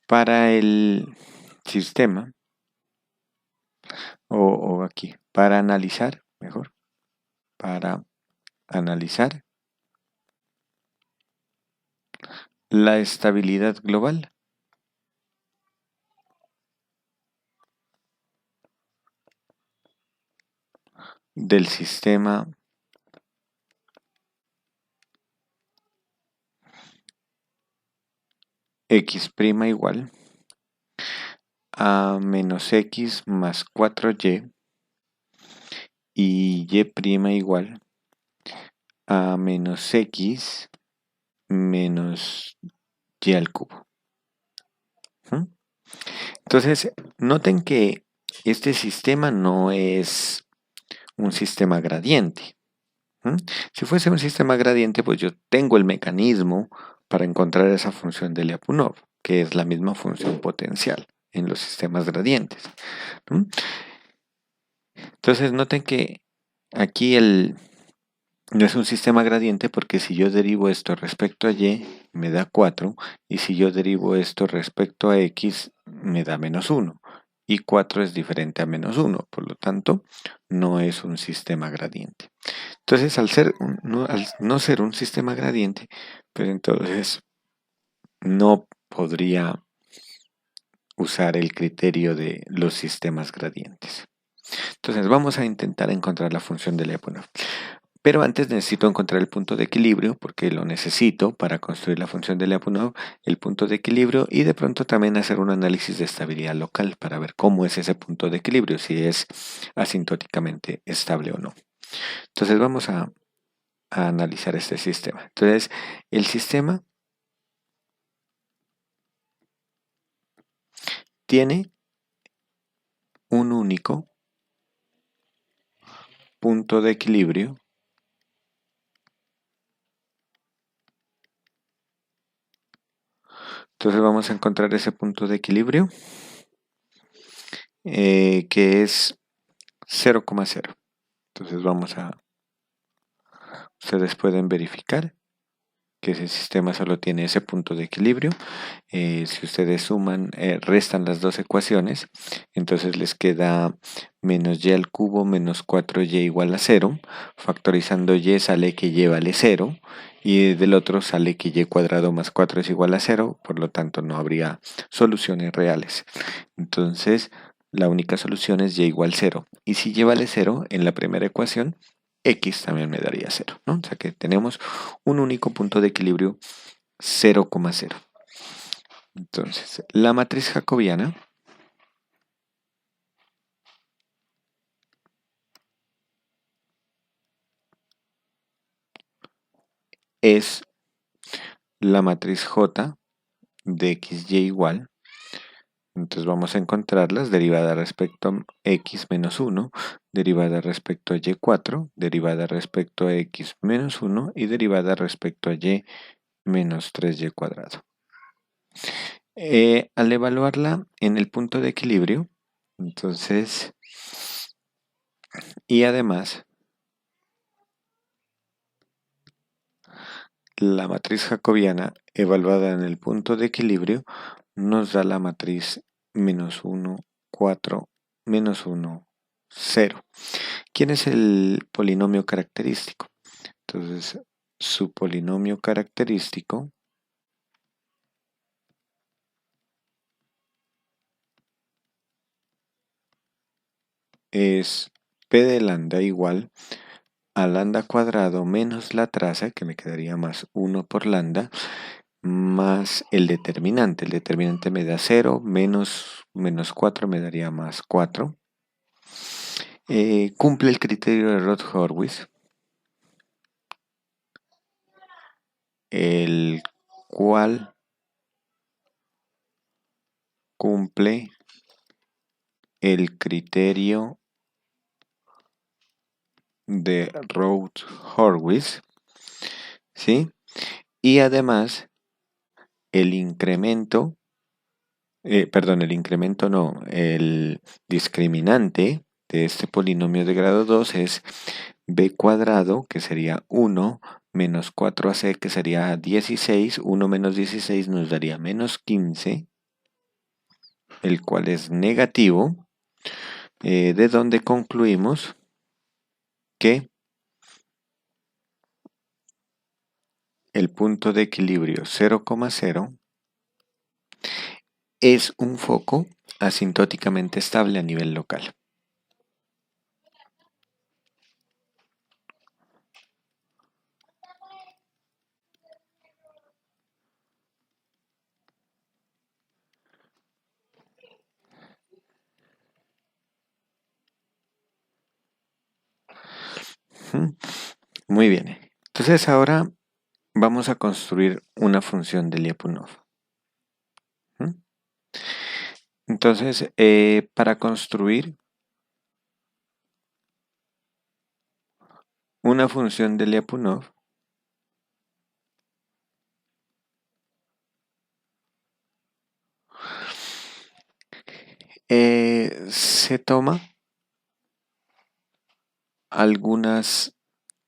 para el sistema, o aquí, para analizar, mejor, para analizar la estabilidad global del sistema x' igual a menos x más 4y y y' igual a menos x menos y al cubo. ¿Mm? Entonces, noten que este sistema no es un sistema gradiente. ¿Mm? Si fuese un sistema gradiente, pues yo tengo el mecanismo para encontrar esa función de Lyapunov, que es la misma función potencial en los sistemas gradientes. ¿Mm? Entonces, noten que aquí no es un sistema gradiente porque si yo derivo esto respecto a y, me da 4, y si yo derivo esto respecto a x, me da menos 1. Y 4 es diferente a menos 1, por lo tanto, no es un sistema gradiente. Entonces, al no ser un sistema gradiente, pues entonces no podría usar el criterio de los sistemas gradientes. Entonces, vamos a intentar encontrar la función de Lyapunov. Pero antes necesito encontrar el punto de equilibrio porque lo necesito para construir la función de Lyapunov, el punto de equilibrio y de pronto también hacer un análisis de estabilidad local para ver cómo es ese punto de equilibrio, si es asintóticamente estable o no. Entonces vamos a analizar este sistema. Entonces el sistema tiene un único punto de equilibrio Entonces vamos a encontrar ese punto de equilibrio que es 0,0. Entonces ustedes pueden verificar que ese sistema solo tiene ese punto de equilibrio. Si ustedes suman, restan las dos ecuaciones, entonces les queda menos y al cubo menos 4y igual a 0. Factorizando y sale que y vale 0 y del otro sale que y cuadrado más 4 es igual a 0, por lo tanto no habría soluciones reales. Entonces la única solución es y igual 0. Y si y vale 0 en la primera ecuación, x también me daría 0, ¿no? O sea que tenemos un único punto de equilibrio 0,0. Entonces, la matriz jacobiana es la matriz J de xy igual. Entonces vamos a encontrarlas, derivada respecto a x menos 1, derivada respecto a y4, derivada respecto a x menos 1 y derivada respecto a y menos 3y cuadrado. Al evaluarla en el punto de equilibrio, entonces, y además, la matriz jacobiana evaluada en el punto de equilibrio nos da la matriz menos 1, 4, menos 1, 0. ¿Quién es el polinomio característico? Entonces, su polinomio característico es p de lambda igual a lambda cuadrado menos la traza, que me quedaría más 1 por lambda, más el determinante. El determinante me da 0, menos 4 me daría más 4. Cumple el criterio de Roth-Horowitz, el cual cumple el criterio de Roth-Horowitz, ¿sí? Y además el incremento, el discriminante de este polinomio de grado 2 es b cuadrado, que sería 1, menos 4ac, que sería 16, 1 menos 16 nos daría menos 15, el cual es negativo, de donde concluimos que el punto de equilibrio 0,0 es un foco asintóticamente estable a nivel local. Muy bien. Entonces ahora vamos a construir una función de Lyapunov. Entonces, para construir una función de Lyapunov, se toma algunas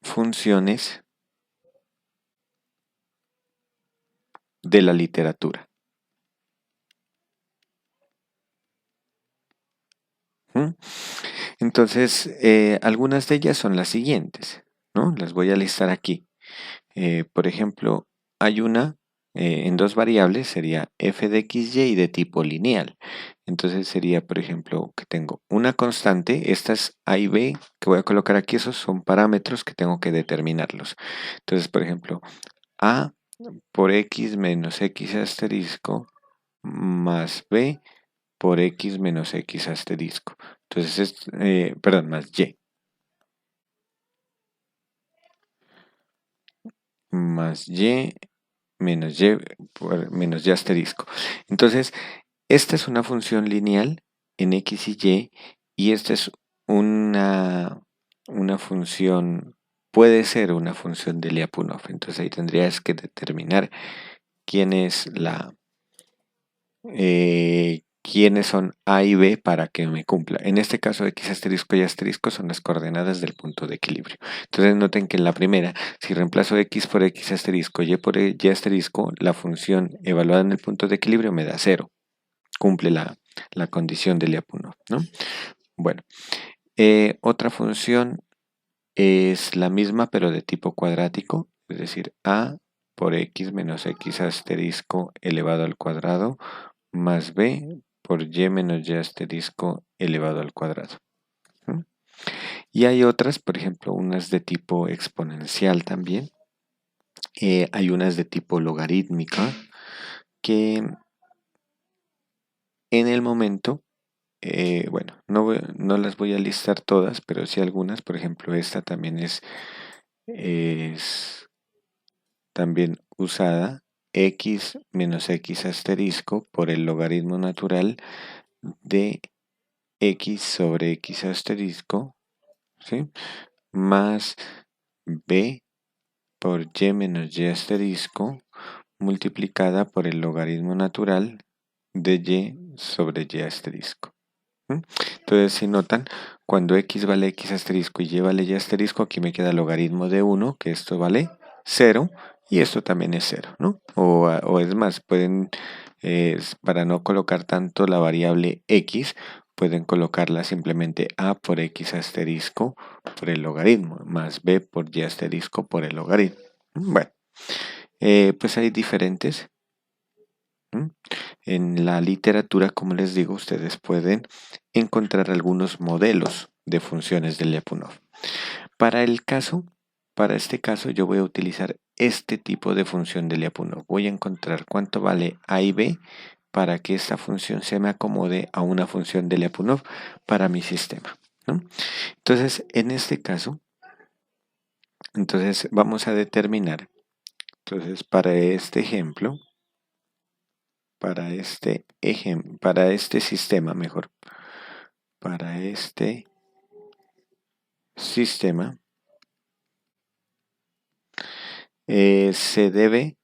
funciones de la literatura. Entonces, algunas de ellas son las siguientes, ¿no? Las voy a listar aquí. Por ejemplo, hay una en dos variables, sería f de xy y de tipo lineal. Entonces sería, por ejemplo, que tengo una constante, estas a y b que voy a colocar aquí, esos son parámetros que tengo que determinarlos. Entonces, por ejemplo, a por x menos x asterisco más b por x menos x asterisco. Entonces, más y. Más y menos y por menos y asterisco. Entonces, esta es una función lineal en x y y esta es una función, puede ser una función de Lyapunov. Entonces ahí tendrías que determinar quién es quiénes son A y B para que me cumpla. En este caso, X asterisco y asterisco son las coordenadas del punto de equilibrio. Entonces noten que en la primera, si reemplazo X por X asterisco, Y por Y asterisco, la función evaluada en el punto de equilibrio me da 0. Cumple la condición de Lyapunov, ¿no? Bueno, otra función es la misma pero de tipo cuadrático, es decir, A por X menos X asterisco elevado al cuadrado más b por y menos y asterisco elevado al cuadrado. Y hay otras, por ejemplo, unas de tipo exponencial también. Hay unas de tipo logarítmica que en el momento, bueno, no las voy a listar todas, pero sí algunas. Por ejemplo, esta también es también usada, x menos x asterisco por el logaritmo natural de x sobre x asterisco, ¿sí? Más b por y menos y asterisco multiplicada por el logaritmo natural de y sobre y asterisco. Entonces, si notan, cuando x vale x asterisco y y vale y asterisco, aquí me queda logaritmo de 1, que esto vale 0, y esto también es 0, ¿no? O es más, pueden, para no colocar tanto la variable x, pueden colocarla simplemente a por x asterisco por el logaritmo, más b por y asterisco por el logaritmo. Bueno, pues hay diferentes. En la literatura, como les digo, ustedes pueden encontrar algunos modelos de funciones de Lyapunov. Para este caso yo voy a utilizar este tipo de función de Lyapunov. Voy a encontrar cuánto vale A y B para que esta función se me acomode a una función de Lyapunov para mi sistema, ¿no? Entonces, en este caso, vamos a determinar, para este ejemplo, para este sistema, mejor, para este sistema, se debe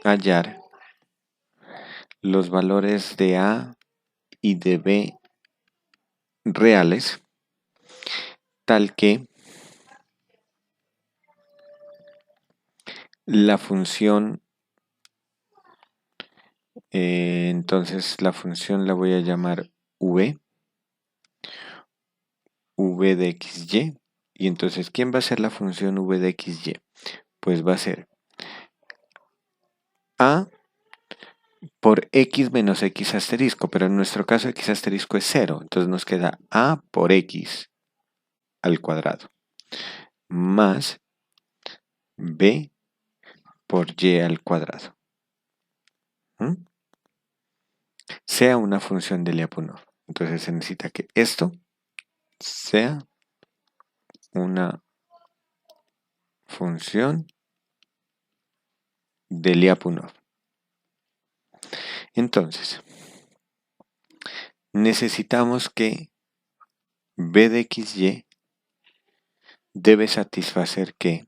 hallar los valores de A y de B reales, tal que la función, entonces la función la voy a llamar v de xy, y entonces ¿quién va a ser la función v de xy? Pues va a ser a por x menos x asterisco, pero en nuestro caso x asterisco es 0, entonces nos queda a por x al cuadrado más b por y al cuadrado, sea una función de Lyapunov. Entonces se necesita que esto sea una función de Lyapunov. Entonces, necesitamos que b de xy debe satisfacer que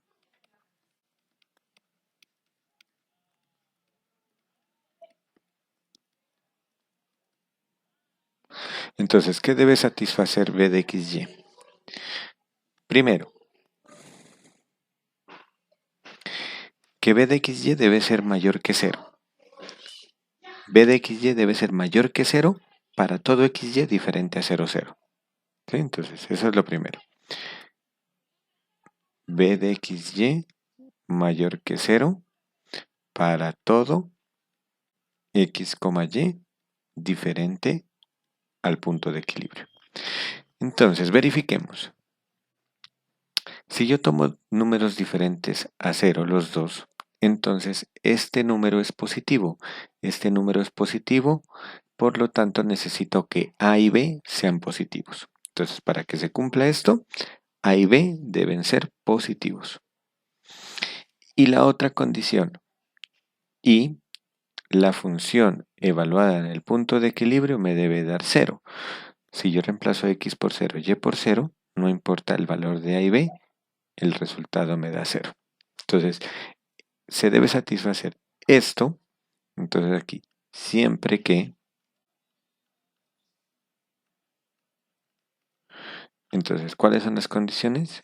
entonces, ¿qué debe satisfacer b de xy? Primero, que b de xy debe ser mayor que 0. b de xy debe ser mayor que 0 para todo xy diferente a 0, 0. ¿Sí? Entonces, eso es lo primero. b de xy mayor que 0 para todo x, y diferente al punto de equilibrio. Entonces, verifiquemos. Si yo tomo números diferentes a 0, los dos, entonces este número es positivo. Este número es positivo, por lo tanto necesito que A y B sean positivos. Entonces, para que se cumpla esto, A y B deben ser positivos. Y la otra condición, y la función evaluada en el punto de equilibrio me debe dar 0. Si yo reemplazo x por 0, y por 0, no importa el valor de A y B, el resultado me da 0. Entonces, se debe satisfacer esto. Entonces aquí, siempre que, entonces, ¿cuáles son las condiciones?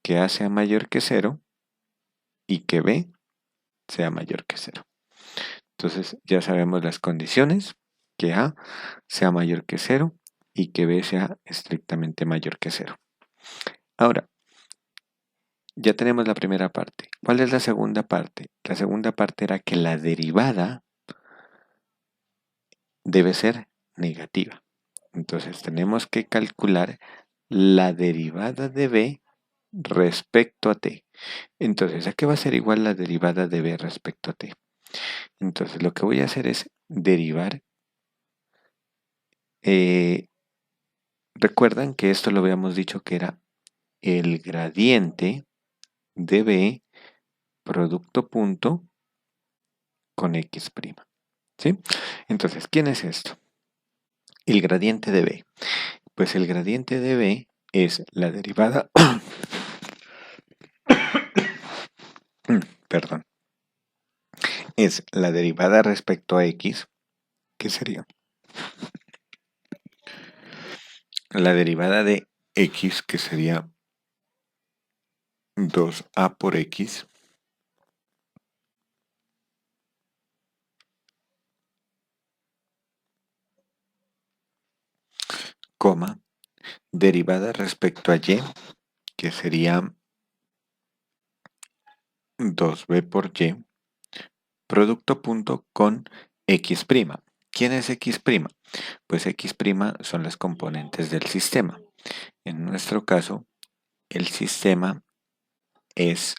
Que A sea mayor que 0 y que B sea mayor que 0. Entonces, ya sabemos las condiciones, que A sea mayor que 0 y que B sea estrictamente mayor que 0. Ahora, ya tenemos la primera parte. ¿Cuál es la segunda parte? La segunda parte era que la derivada debe ser negativa. Entonces tenemos que calcular la derivada de b respecto a t. Entonces, ¿a qué va a ser igual la derivada de b respecto a t? Entonces, lo que voy a hacer es derivar. Recuerdan que esto lo habíamos dicho que era el gradiente de b producto punto con x'. ¿Sí? Entonces, ¿quién es esto? El gradiente de b. Pues el gradiente de b es la derivada, perdón, es la derivada respecto a x, que sería la derivada de x, que sería 2a por x, coma, derivada respecto a y, que sería 2b por y, producto punto con x'. ¿Quién es x'? Pues x' son las componentes del sistema. En nuestro caso, el sistema es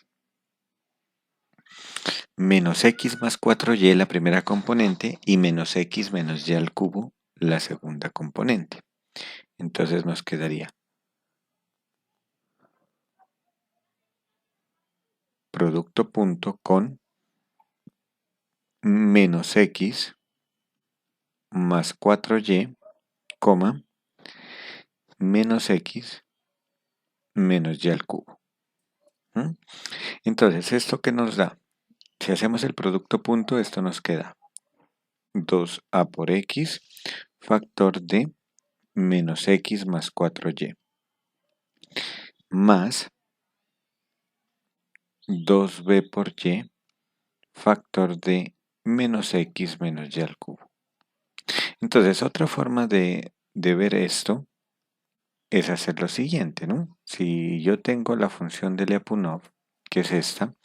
menos x más 4y la primera componente y menos x menos y al cubo la segunda componente. Entonces nos quedaría producto punto con menos x más 4y, coma, menos x menos y al cubo. ¿Mm? Entonces, ¿esto qué nos da? Si hacemos el producto punto, esto nos queda 2a por x, factor de menos x más 4y, más 2b por y, factor de menos x menos y al cubo. Entonces, otra forma de ver esto es hacer lo siguiente, ¿no? Si yo tengo la función de Lyapunov, que es esta,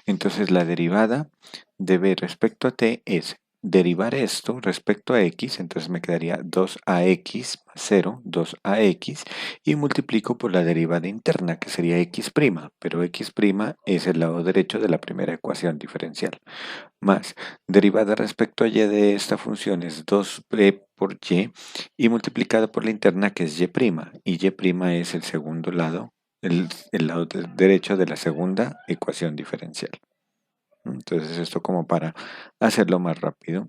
entonces la derivada de b respecto a t es derivar esto respecto a x, entonces me quedaría 2ax más 0, 2ax, y multiplico por la derivada interna, que sería x', pero x' es el lado derecho de la primera ecuación diferencial, más derivada respecto a y de esta función es 2b por y multiplicada por la interna que es y', y y' es el segundo lado, el lado derecho de la segunda ecuación diferencial. Entonces esto como para hacerlo más rápido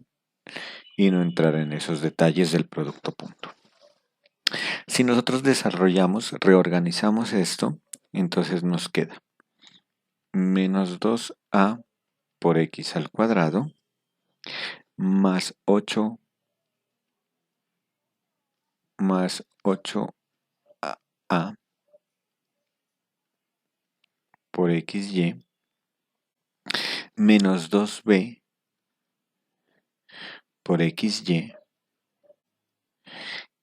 y no entrar en esos detalles del producto punto. Si nosotros desarrollamos, reorganizamos esto, entonces nos queda menos 2a por x al cuadrado más 8 más 8a por xy menos 2b por xy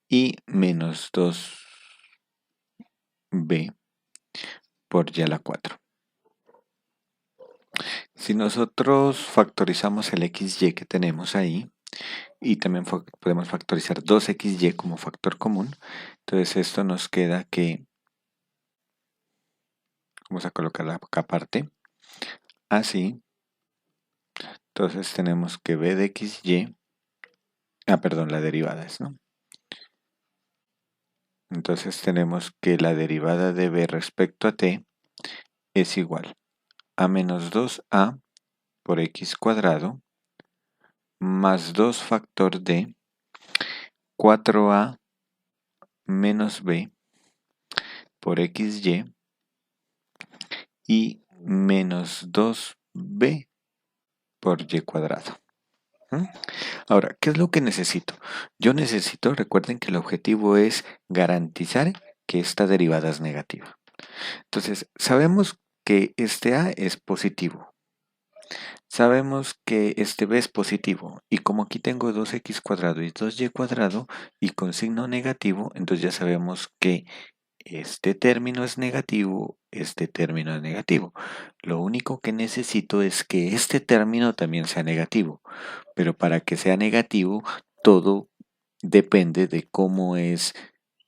y menos 2b por y a la 4. Si nosotros factorizamos el xy que tenemos ahí, y también podemos factorizar 2xy como factor común, entonces esto nos queda que, vamos a colocarla acá aparte, así, entonces tenemos que b de xy, perdón, la derivada es, ¿no? Entonces tenemos que la derivada de b respecto a t es igual a menos 2a por x cuadrado más 2 factor de 4a menos b por xy y menos 2b por y cuadrado. Ahora, ¿qué es lo que necesito? Yo necesito, recuerden que el objetivo es garantizar que esta derivada es negativa. Entonces, sabemos que este a es positivo. Sabemos que este b es positivo. Y como aquí tengo 2x cuadrado y 2y cuadrado y con signo negativo, entonces ya sabemos que este término es negativo, este término es negativo. Lo único que necesito es que este término también sea negativo. Pero para que sea negativo, todo depende de cómo es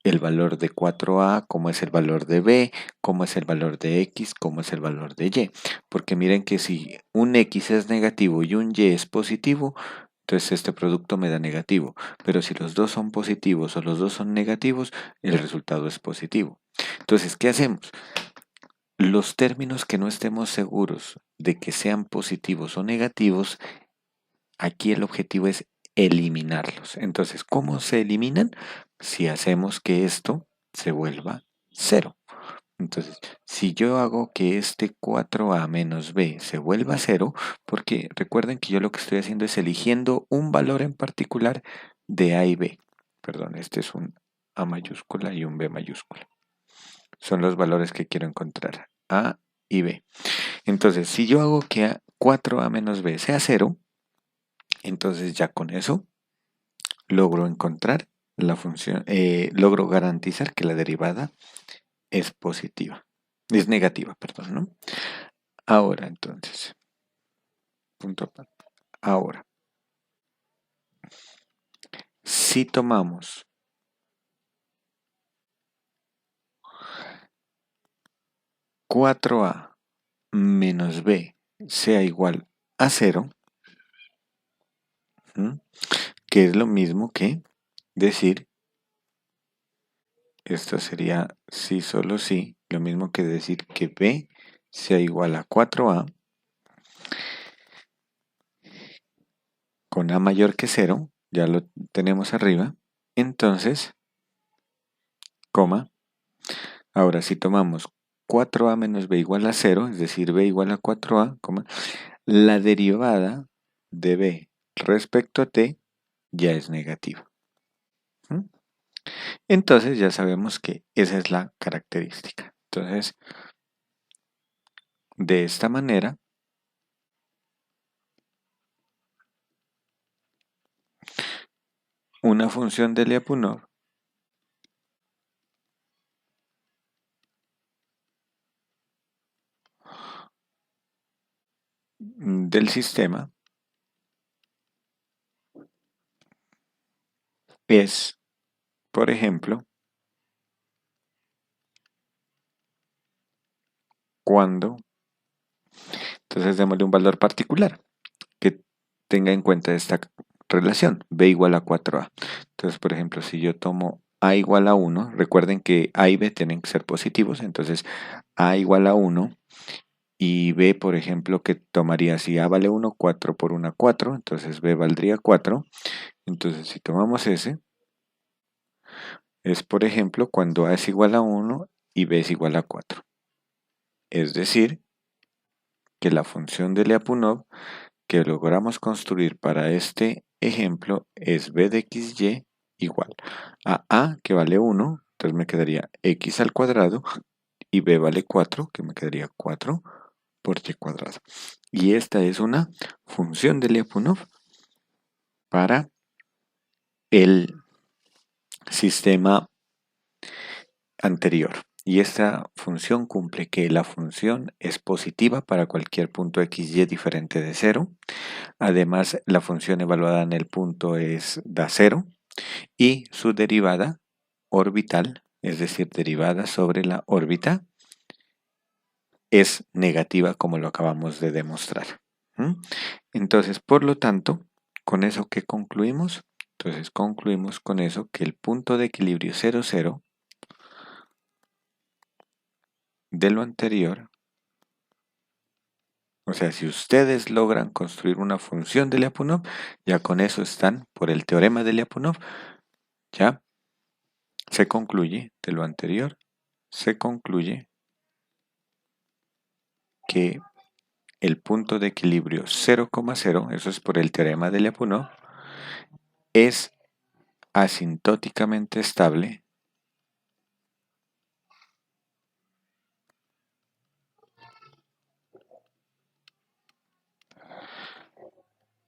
el valor de 4a, cómo es el valor de b, cómo es el valor de x, cómo es el valor de y. Porque miren que si un x es negativo y un y es positivo, entonces este producto me da negativo. Pero si los dos son positivos o los dos son negativos, el resultado es positivo. Entonces, ¿qué hacemos? Los términos que no estemos seguros de que sean positivos o negativos, aquí el objetivo es eliminarlos. Entonces, ¿cómo se eliminan? Si hacemos que esto se vuelva 0. Entonces, si yo hago que este 4a menos b se vuelva 0, porque recuerden que yo lo que estoy haciendo es eligiendo un valor en particular de a y b. Perdón, este es un a mayúscula y un b mayúscula. Son los valores que quiero encontrar, a y b. Entonces, si yo hago que 4a menos b sea 0, entonces ya con eso logro encontrar la función, logro garantizar que la derivada es positiva, es negativa, perdón, ¿no? Ahora entonces, punto aparte. Ahora, si tomamos 4a menos b sea igual a 0, que es lo mismo que decir, esto sería sí, solo sí, lo mismo que decir que b sea igual a 4a con a mayor que 0, ya lo tenemos arriba, entonces, coma, ahora si tomamos 4a menos b igual a 0, es decir, b igual a 4a, coma, la derivada de b respecto a t ya es negativa. Entonces ya sabemos que esa es la característica. Entonces, de esta manera, una función de Lyapunov del sistema es, por ejemplo, cuando, entonces démosle un valor particular que tenga en cuenta esta relación, b igual a 4a. Entonces, por ejemplo, si yo tomo a igual a 1, recuerden que a y b tienen que ser positivos, entonces a igual a 1 y b, por ejemplo, que tomaría si a vale 1, 4 por 1, 4, entonces b valdría 4. Entonces, si tomamos ese, es, por ejemplo, cuando a es igual a 1 y b es igual a 4. Es decir, que la función de Lyapunov que logramos construir para este ejemplo es b de xy igual a que vale 1, entonces me quedaría x al cuadrado, y b vale 4, que me quedaría 4 por y cuadrado. Y esta es una función de Lyapunov para el sistema anterior. Y esta función cumple que la función es positiva para cualquier punto xy diferente de 0. Además, la función evaluada en el punto da 0 y su derivada orbital, es decir, derivada sobre la órbita, es negativa como lo acabamos de demostrar. Entonces, por lo tanto, con eso que concluimos, entonces concluimos con eso que el punto de equilibrio 0, 0 de lo anterior, o sea, si ustedes logran construir una función de Lyapunov, ya con eso están, por el teorema de Lyapunov, ya se concluye de lo anterior, se concluye que el punto de equilibrio 0,0, eso es por el teorema de Lyapunov, es asintóticamente estable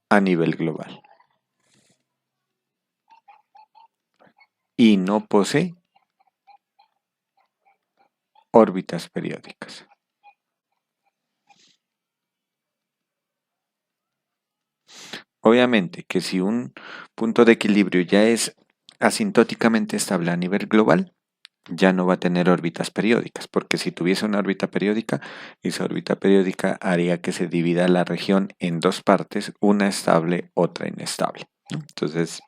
a nivel global y no posee órbitas periódicas. Obviamente que si un punto de equilibrio ya es asintóticamente estable a nivel global, ya no va a tener órbitas periódicas, porque si tuviese una órbita periódica, esa órbita periódica haría que se divida la región en dos partes, una estable, otra inestable. Entonces,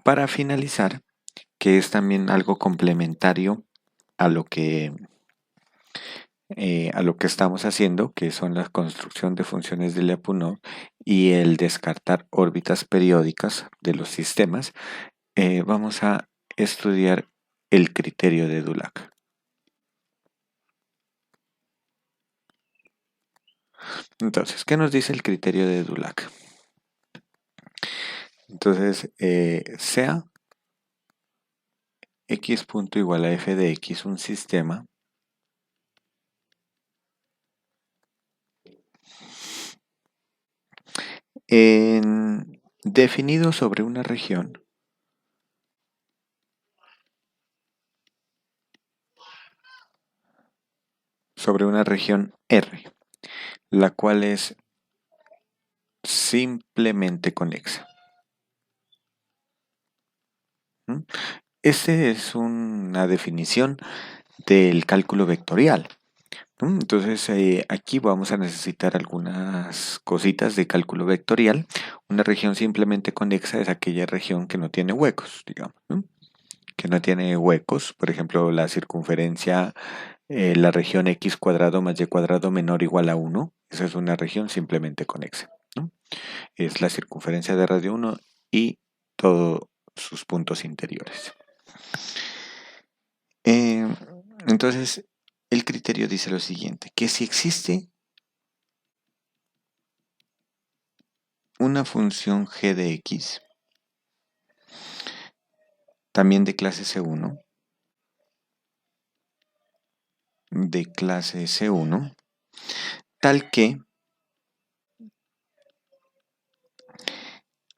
para finalizar, que es también algo complementario a a lo que estamos haciendo, que son la construcción de funciones de Lyapunov y el descartar órbitas periódicas de los sistemas, vamos a estudiar el criterio de Dulac. Entonces, ¿qué nos dice el criterio de Dulac? Entonces, sea x punto igual a f de x un sistema definido sobre una región R, la cual es simplemente conexa. Este es una definición del cálculo vectorial. Entonces, aquí vamos a necesitar algunas cositas de cálculo vectorial. Una región simplemente conexa es aquella región que no tiene huecos, digamos, ¿no? Que no tiene huecos. Por ejemplo, la circunferencia, la región x cuadrado más y cuadrado menor o igual a 1. Esa es una región simplemente conexa, ¿no? Es la circunferencia de radio 1 y todos sus puntos interiores. Eh, entonces, el criterio dice lo siguiente, que si existe una función g de x, también de clase C1, tal que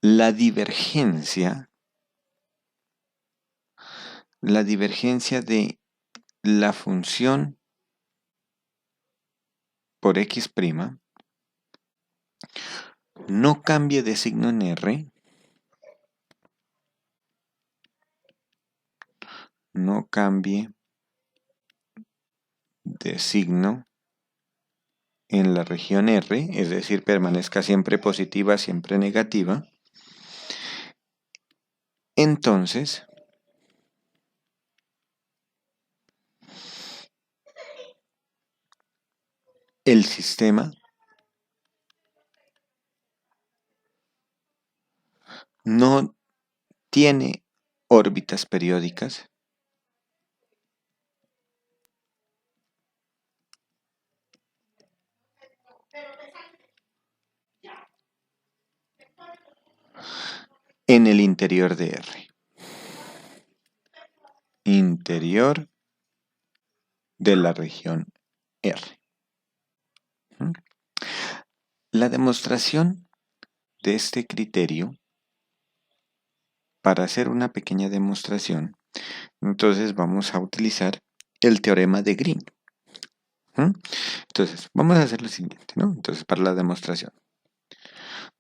la divergencia de la función por x' no cambie de signo en R, no cambie de signo en la región R, es decir, permanezca siempre positiva, siempre negativa, entonces el sistema no tiene órbitas periódicas en el interior de R. Interior de la región R. La demostración de este criterio, para hacer una pequeña demostración, entonces vamos a utilizar el teorema de Green. Entonces, vamos a hacer lo siguiente, ¿no? Entonces, para la demostración.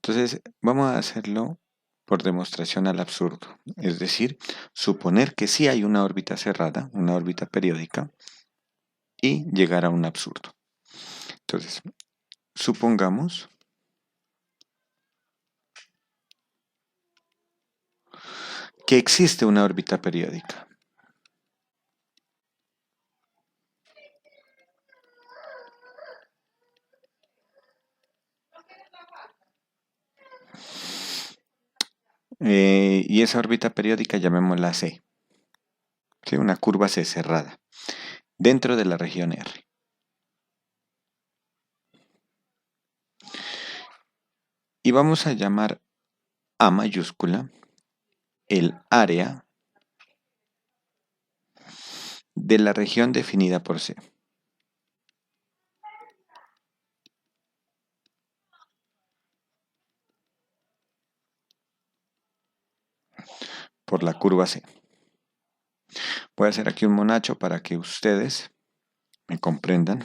Entonces, vamos a hacerlo por demostración al absurdo. Es decir, suponer que sí hay una órbita cerrada, una órbita periódica, y llegar a un absurdo. Entonces, supongamos que existe una órbita periódica. Y esa órbita periódica llamémosla C. ¿Sí? Una curva C cerrada dentro de la región R. Y vamos a llamar A mayúscula el área de la región definida por C. Por la curva C. Voy a hacer aquí un monacho para que ustedes me comprendan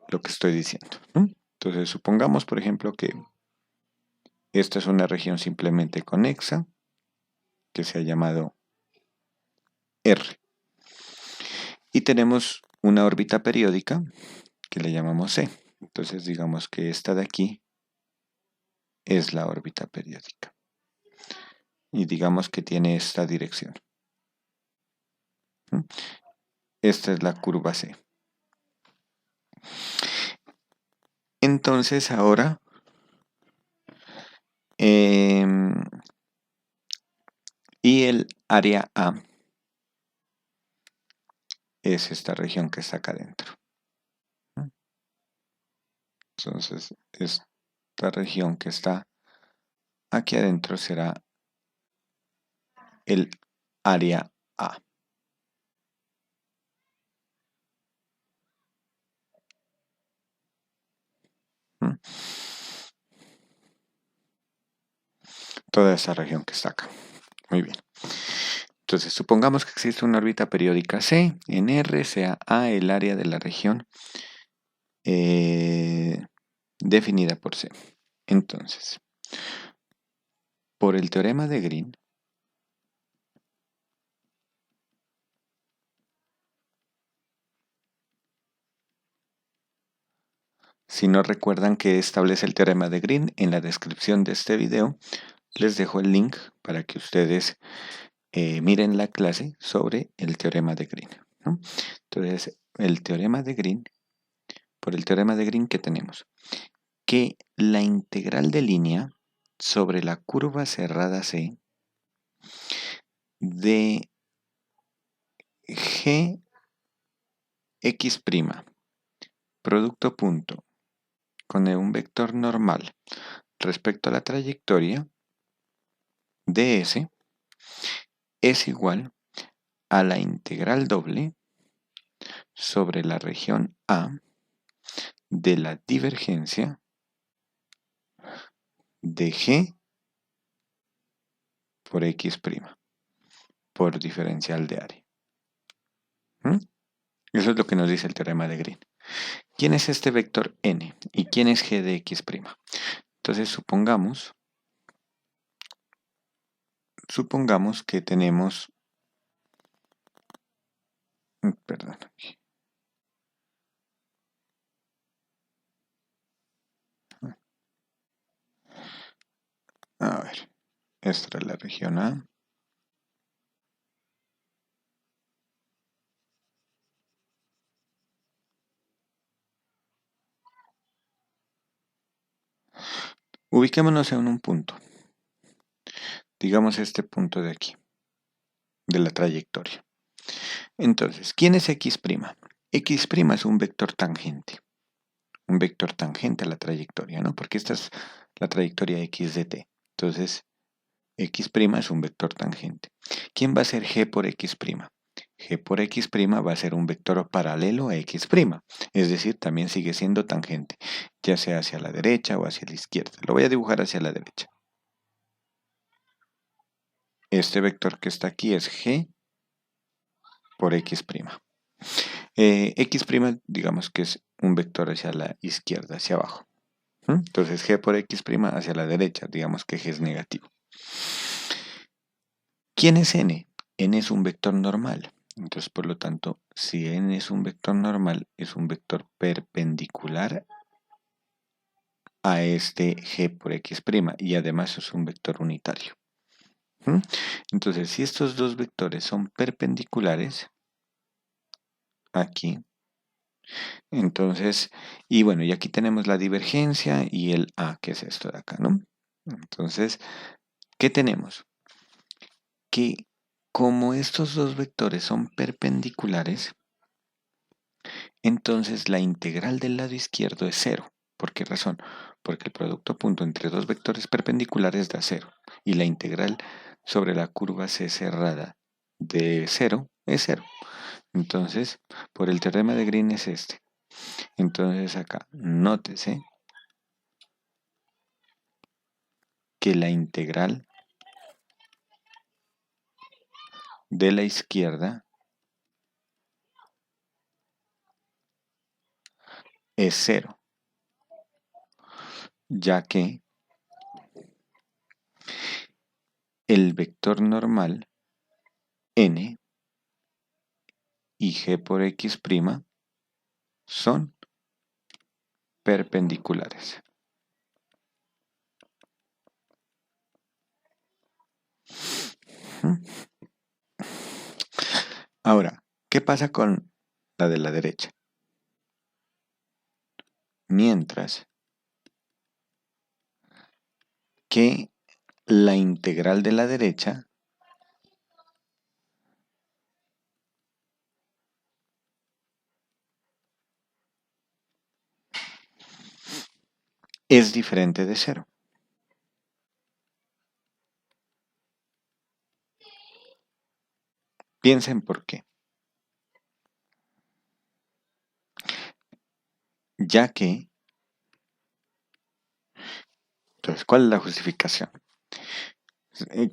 lo que estoy diciendo, ¿no? Entonces, supongamos, por ejemplo, que esta es una región simplemente conexa que se ha llamado R. Y tenemos una órbita periódica que le llamamos C. Entonces, digamos que esta de aquí es la órbita periódica. Y digamos que tiene esta dirección. Esta es la curva C. Entonces, ahora y el área A es esta región que está acá adentro. Entonces, esta región que está aquí adentro será el área A. Toda esa región que está acá. Muy bien. Entonces, supongamos que existe una órbita periódica C, en R sea A el área de la región definida por C. Entonces, por el teorema de Green, Si no recuerdan que establece el teorema de Green, en la descripción de este video les dejo el link para que ustedes miren la clase sobre el teorema de Green, ¿no? Entonces, el teorema de Green, por el teorema de Green, ¿qué tenemos? Que la integral de línea sobre la curva cerrada C de Gx', producto punto, con un vector normal respecto a la trayectoria ds es igual a la integral doble sobre la región A de la divergencia de G por X' por diferencial de área. Eso es lo que nos dice el teorema de Green. ¿Quién es este vector n? ¿Y quién es G de X'? Entonces supongamos que tenemos, perdón, a ver, esta es la región A. Ubiquémonos en un punto. Digamos este punto de aquí, de la trayectoria. Entonces, ¿quién es X'? X' es un vector tangente. Un vector tangente a la trayectoria, ¿no? Porque esta es la trayectoria X de t. Entonces, X' es un vector tangente. ¿Quién va a ser G por X'? G por X' va a ser un vector paralelo a X'. Es decir, también sigue siendo tangente, ya sea hacia la derecha o hacia la izquierda. Lo voy a dibujar hacia la derecha. Este vector que está aquí es G por X'. X', digamos que es un vector hacia la izquierda, hacia abajo. Entonces G por X' hacia la derecha, digamos que G es negativo. ¿Quién es n? N es un vector normal. Entonces, por lo tanto, si n es un vector normal, es un vector perpendicular a este G por X' y además es un vector unitario. Entonces, si estos dos vectores son perpendiculares, aquí, entonces, y bueno, y aquí tenemos la divergencia y el A, que es esto de acá, ¿no? Entonces, ¿qué tenemos? Que como estos dos vectores son perpendiculares, entonces la integral del lado izquierdo es 0. ¿Por qué razón? Porque el producto punto entre dos vectores perpendiculares da 0. Y la integral sobre la curva C cerrada de 0 es 0. Entonces, por el teorema de Green es este. Entonces acá, nótese que la integral de la izquierda es 0, ya que el vector normal n y G por X' son perpendiculares. Ahora, ¿qué pasa con la de la derecha? Mientras que la integral de la derecha es diferente de 0. Piensen por qué. Ya que, entonces, ¿cuál es la justificación?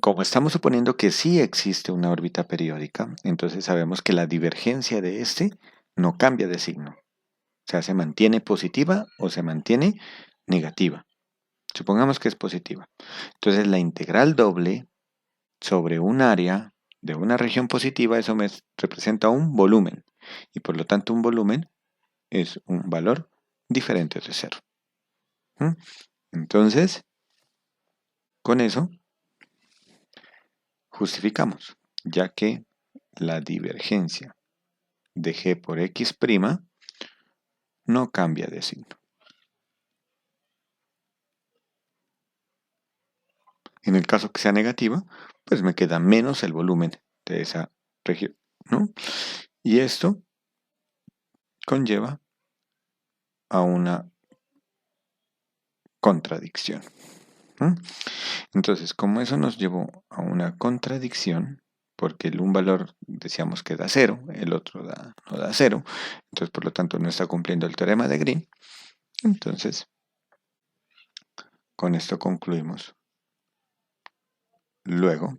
Como estamos suponiendo que sí existe una órbita periódica, entonces sabemos que la divergencia de este no cambia de signo. O sea, se mantiene positiva o se mantiene negativa. Supongamos que es positiva. Entonces la integral doble sobre un área de una región positiva, eso representa un volumen. Y por lo tanto un volumen es un valor diferentes de 0. Entonces, con eso justificamos, ya que la divergencia de g por x' no cambia de signo. En el caso que sea negativa, pues me queda menos el volumen de esa región, ¿no? Y esto conlleva a una contradicción. Entonces, como eso nos llevó a una contradicción, porque un valor decíamos que da 0, el otro no da 0, entonces por lo tanto no está cumpliendo el teorema de Green, entonces con esto concluimos. Luego,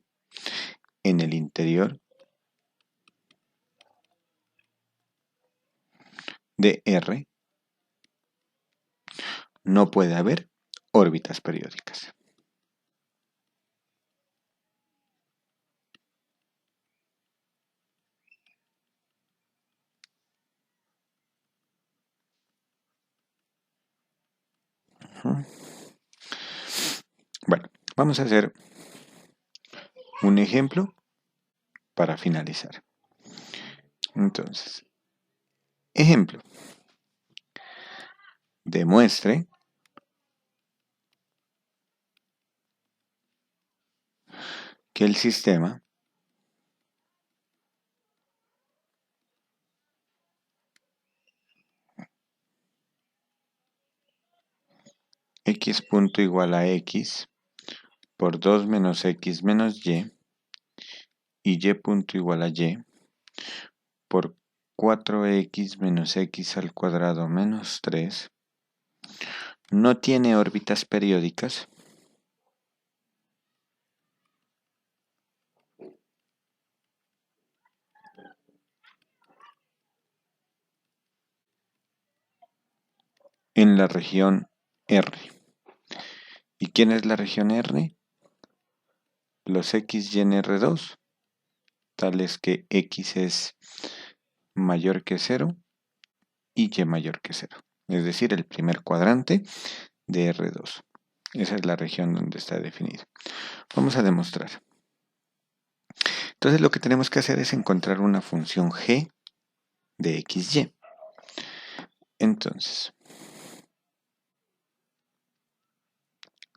en el interior de R no puede haber órbitas periódicas. Bueno, vamos a hacer un ejemplo para finalizar. Entonces, ejemplo. Demuestre que el sistema x punto igual a x por 2 menos x menos y punto igual a y por 4x menos x al cuadrado menos 3 no tiene órbitas periódicas en la región R. ¿Y quién es la región R? Los x y en R2, tales que x es mayor que 0 y y mayor que 0. Es decir, el primer cuadrante de R2. Esa es la región donde está definida. Vamos a demostrar. Entonces lo que tenemos que hacer es encontrar una función g de xy. Entonces,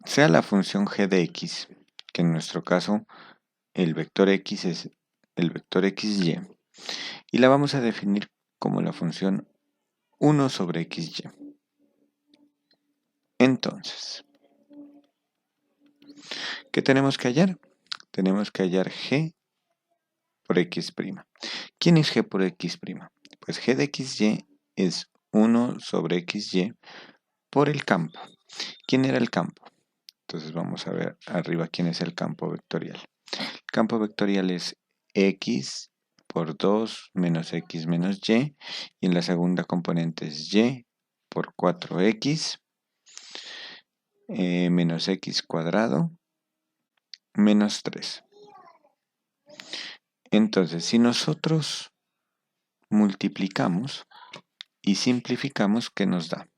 sea la función g de x, que en nuestro caso el vector x es el vector xy, y la vamos a definir como la función 1 sobre xy. Entonces, ¿qué tenemos que hallar? Tenemos que hallar g por x'. ¿Quién es g por x'? Pues g de xy es 1 sobre xy por el campo. ¿Quién era el campo? Entonces vamos a ver arriba quién es el campo vectorial. El campo vectorial es x por 2 menos x menos y en la segunda componente es y por 4x menos x cuadrado menos 3. Entonces, si nosotros multiplicamos y simplificamos, ¿qué nos da?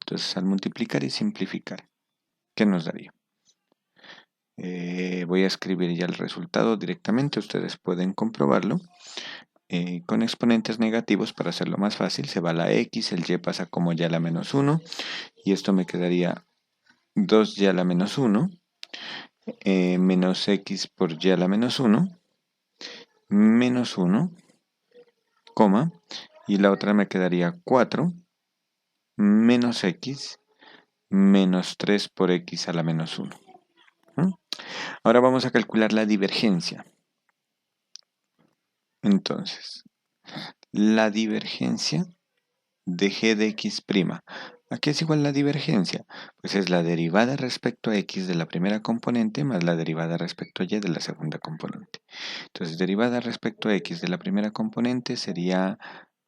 Entonces, al multiplicar y simplificar, ¿qué nos daría? Voy a escribir ya el resultado directamente, ustedes pueden comprobarlo. Con exponentes negativos, para hacerlo más fácil, se va la x, el y pasa como y a la menos 1, y esto me quedaría 2y a la menos 1, menos x por y a la menos 1, menos 1, coma, y la otra me quedaría 4, menos x, menos 3 por x a la menos 1. Ahora vamos a calcular la divergencia. Entonces, la divergencia de g de x'. ¿A qué es igual la divergencia? Pues es la derivada respecto a x de la primera componente más la derivada respecto a y de la segunda componente. Entonces, derivada respecto a x de la primera componente sería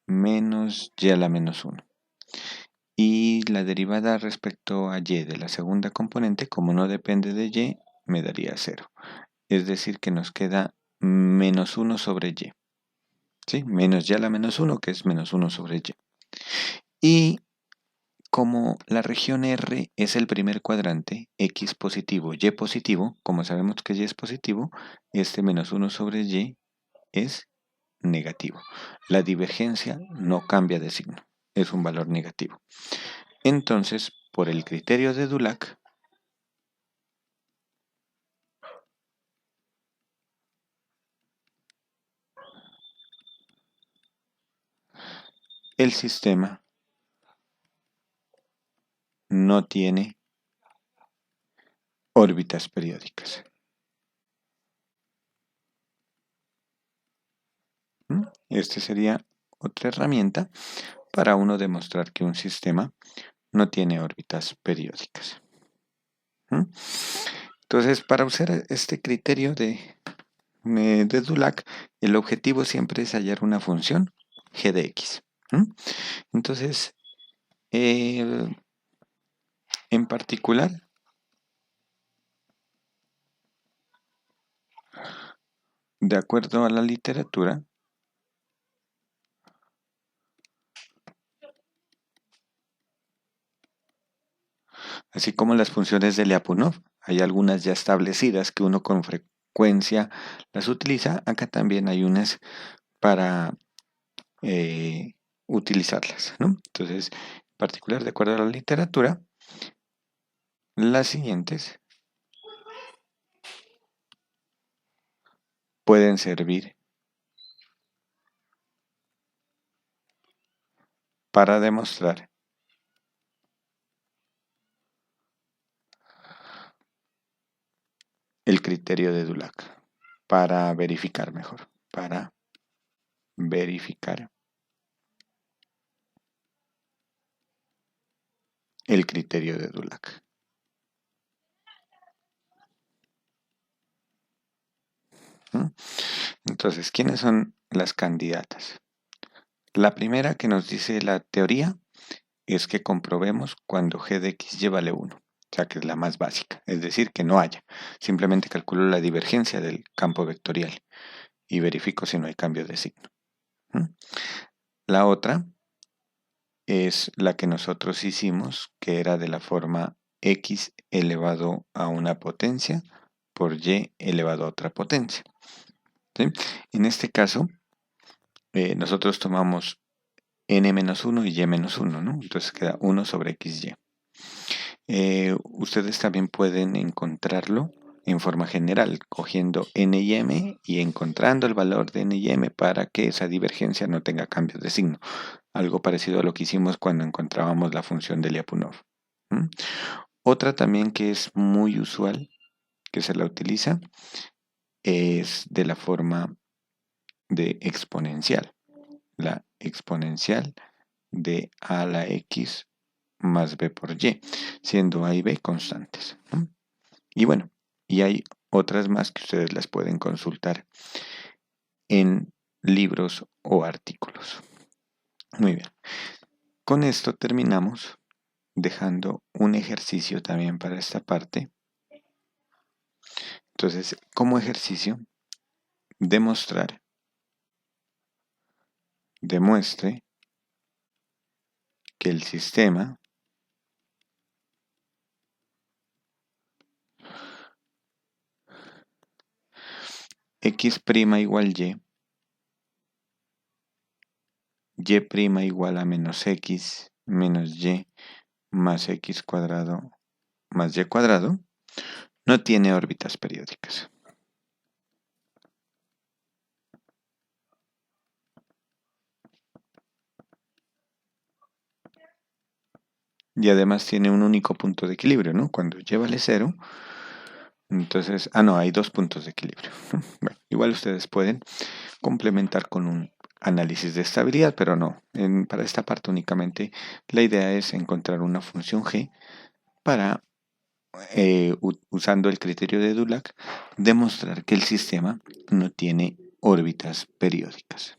menos y a la menos 1. Y la derivada respecto a y de la segunda componente, como no depende de y, me daría 0. Es decir, que nos queda menos 1 sobre y. ¿Sí? Menos y a la menos 1, que es menos 1 sobre y. Y como la región R es el primer cuadrante, X positivo, Y positivo, como sabemos que Y es positivo, este menos 1 sobre Y es negativo. La divergencia no cambia de signo, es un valor negativo. Entonces, por el criterio de Dulac, el sistema no tiene órbitas periódicas. Esta sería otra herramienta para uno demostrar que un sistema no tiene órbitas periódicas. Entonces, para usar este criterio de Dulac, el objetivo siempre es hallar una función g de x. Entonces, en particular, de acuerdo a la literatura, así como las funciones de Lyapunov, hay algunas ya establecidas que uno con frecuencia las utiliza. Acá también hay unas para utilizarlas, ¿no? Entonces, en particular, de acuerdo a la literatura, las siguientes pueden servir para demostrar el criterio de Dulac, para verificar mejor, para verificar el criterio de Dulac. Entonces, ¿quiénes son las candidatas? La primera que nos dice la teoría es que comprobemos cuando g de x vale 1, o sea que es la más básica, es decir, que no haya. Simplemente calculo la divergencia del campo vectorial y verifico si no hay cambio de signo. La otra es la que nosotros hicimos, que era de la forma x elevado a una potencia por y elevado a otra potencia. ¿Sí? En este caso, nosotros tomamos n-1 y y-1, ¿no? Entonces queda 1 sobre xy. Ustedes también pueden encontrarlo en forma general, cogiendo n y m y encontrando el valor de n y m para que esa divergencia no tenga cambios de signo. Algo parecido a lo que hicimos cuando encontrábamos la función de Lyapunov. Otra también que es muy usual, que se la utiliza, es de la forma de exponencial. La exponencial de a a la x más b por y, siendo a y b constantes. Y bueno, y hay otras más que ustedes las pueden consultar en libros o artículos. Muy bien. Con esto terminamos, dejando un ejercicio también para esta parte. Entonces, como ejercicio, demuestre que el sistema x' igual y igual a menos x menos y más x cuadrado más y cuadrado, no tiene órbitas periódicas. Y además tiene un único punto de equilibrio, ¿no? Cuando y vale 0, entonces, no, hay dos puntos de equilibrio. Bueno, igual ustedes pueden complementar con un análisis de estabilidad, pero no, para esta parte únicamente la idea es encontrar una función g para, usando el criterio de Dulac, demostrar que el sistema no tiene órbitas periódicas.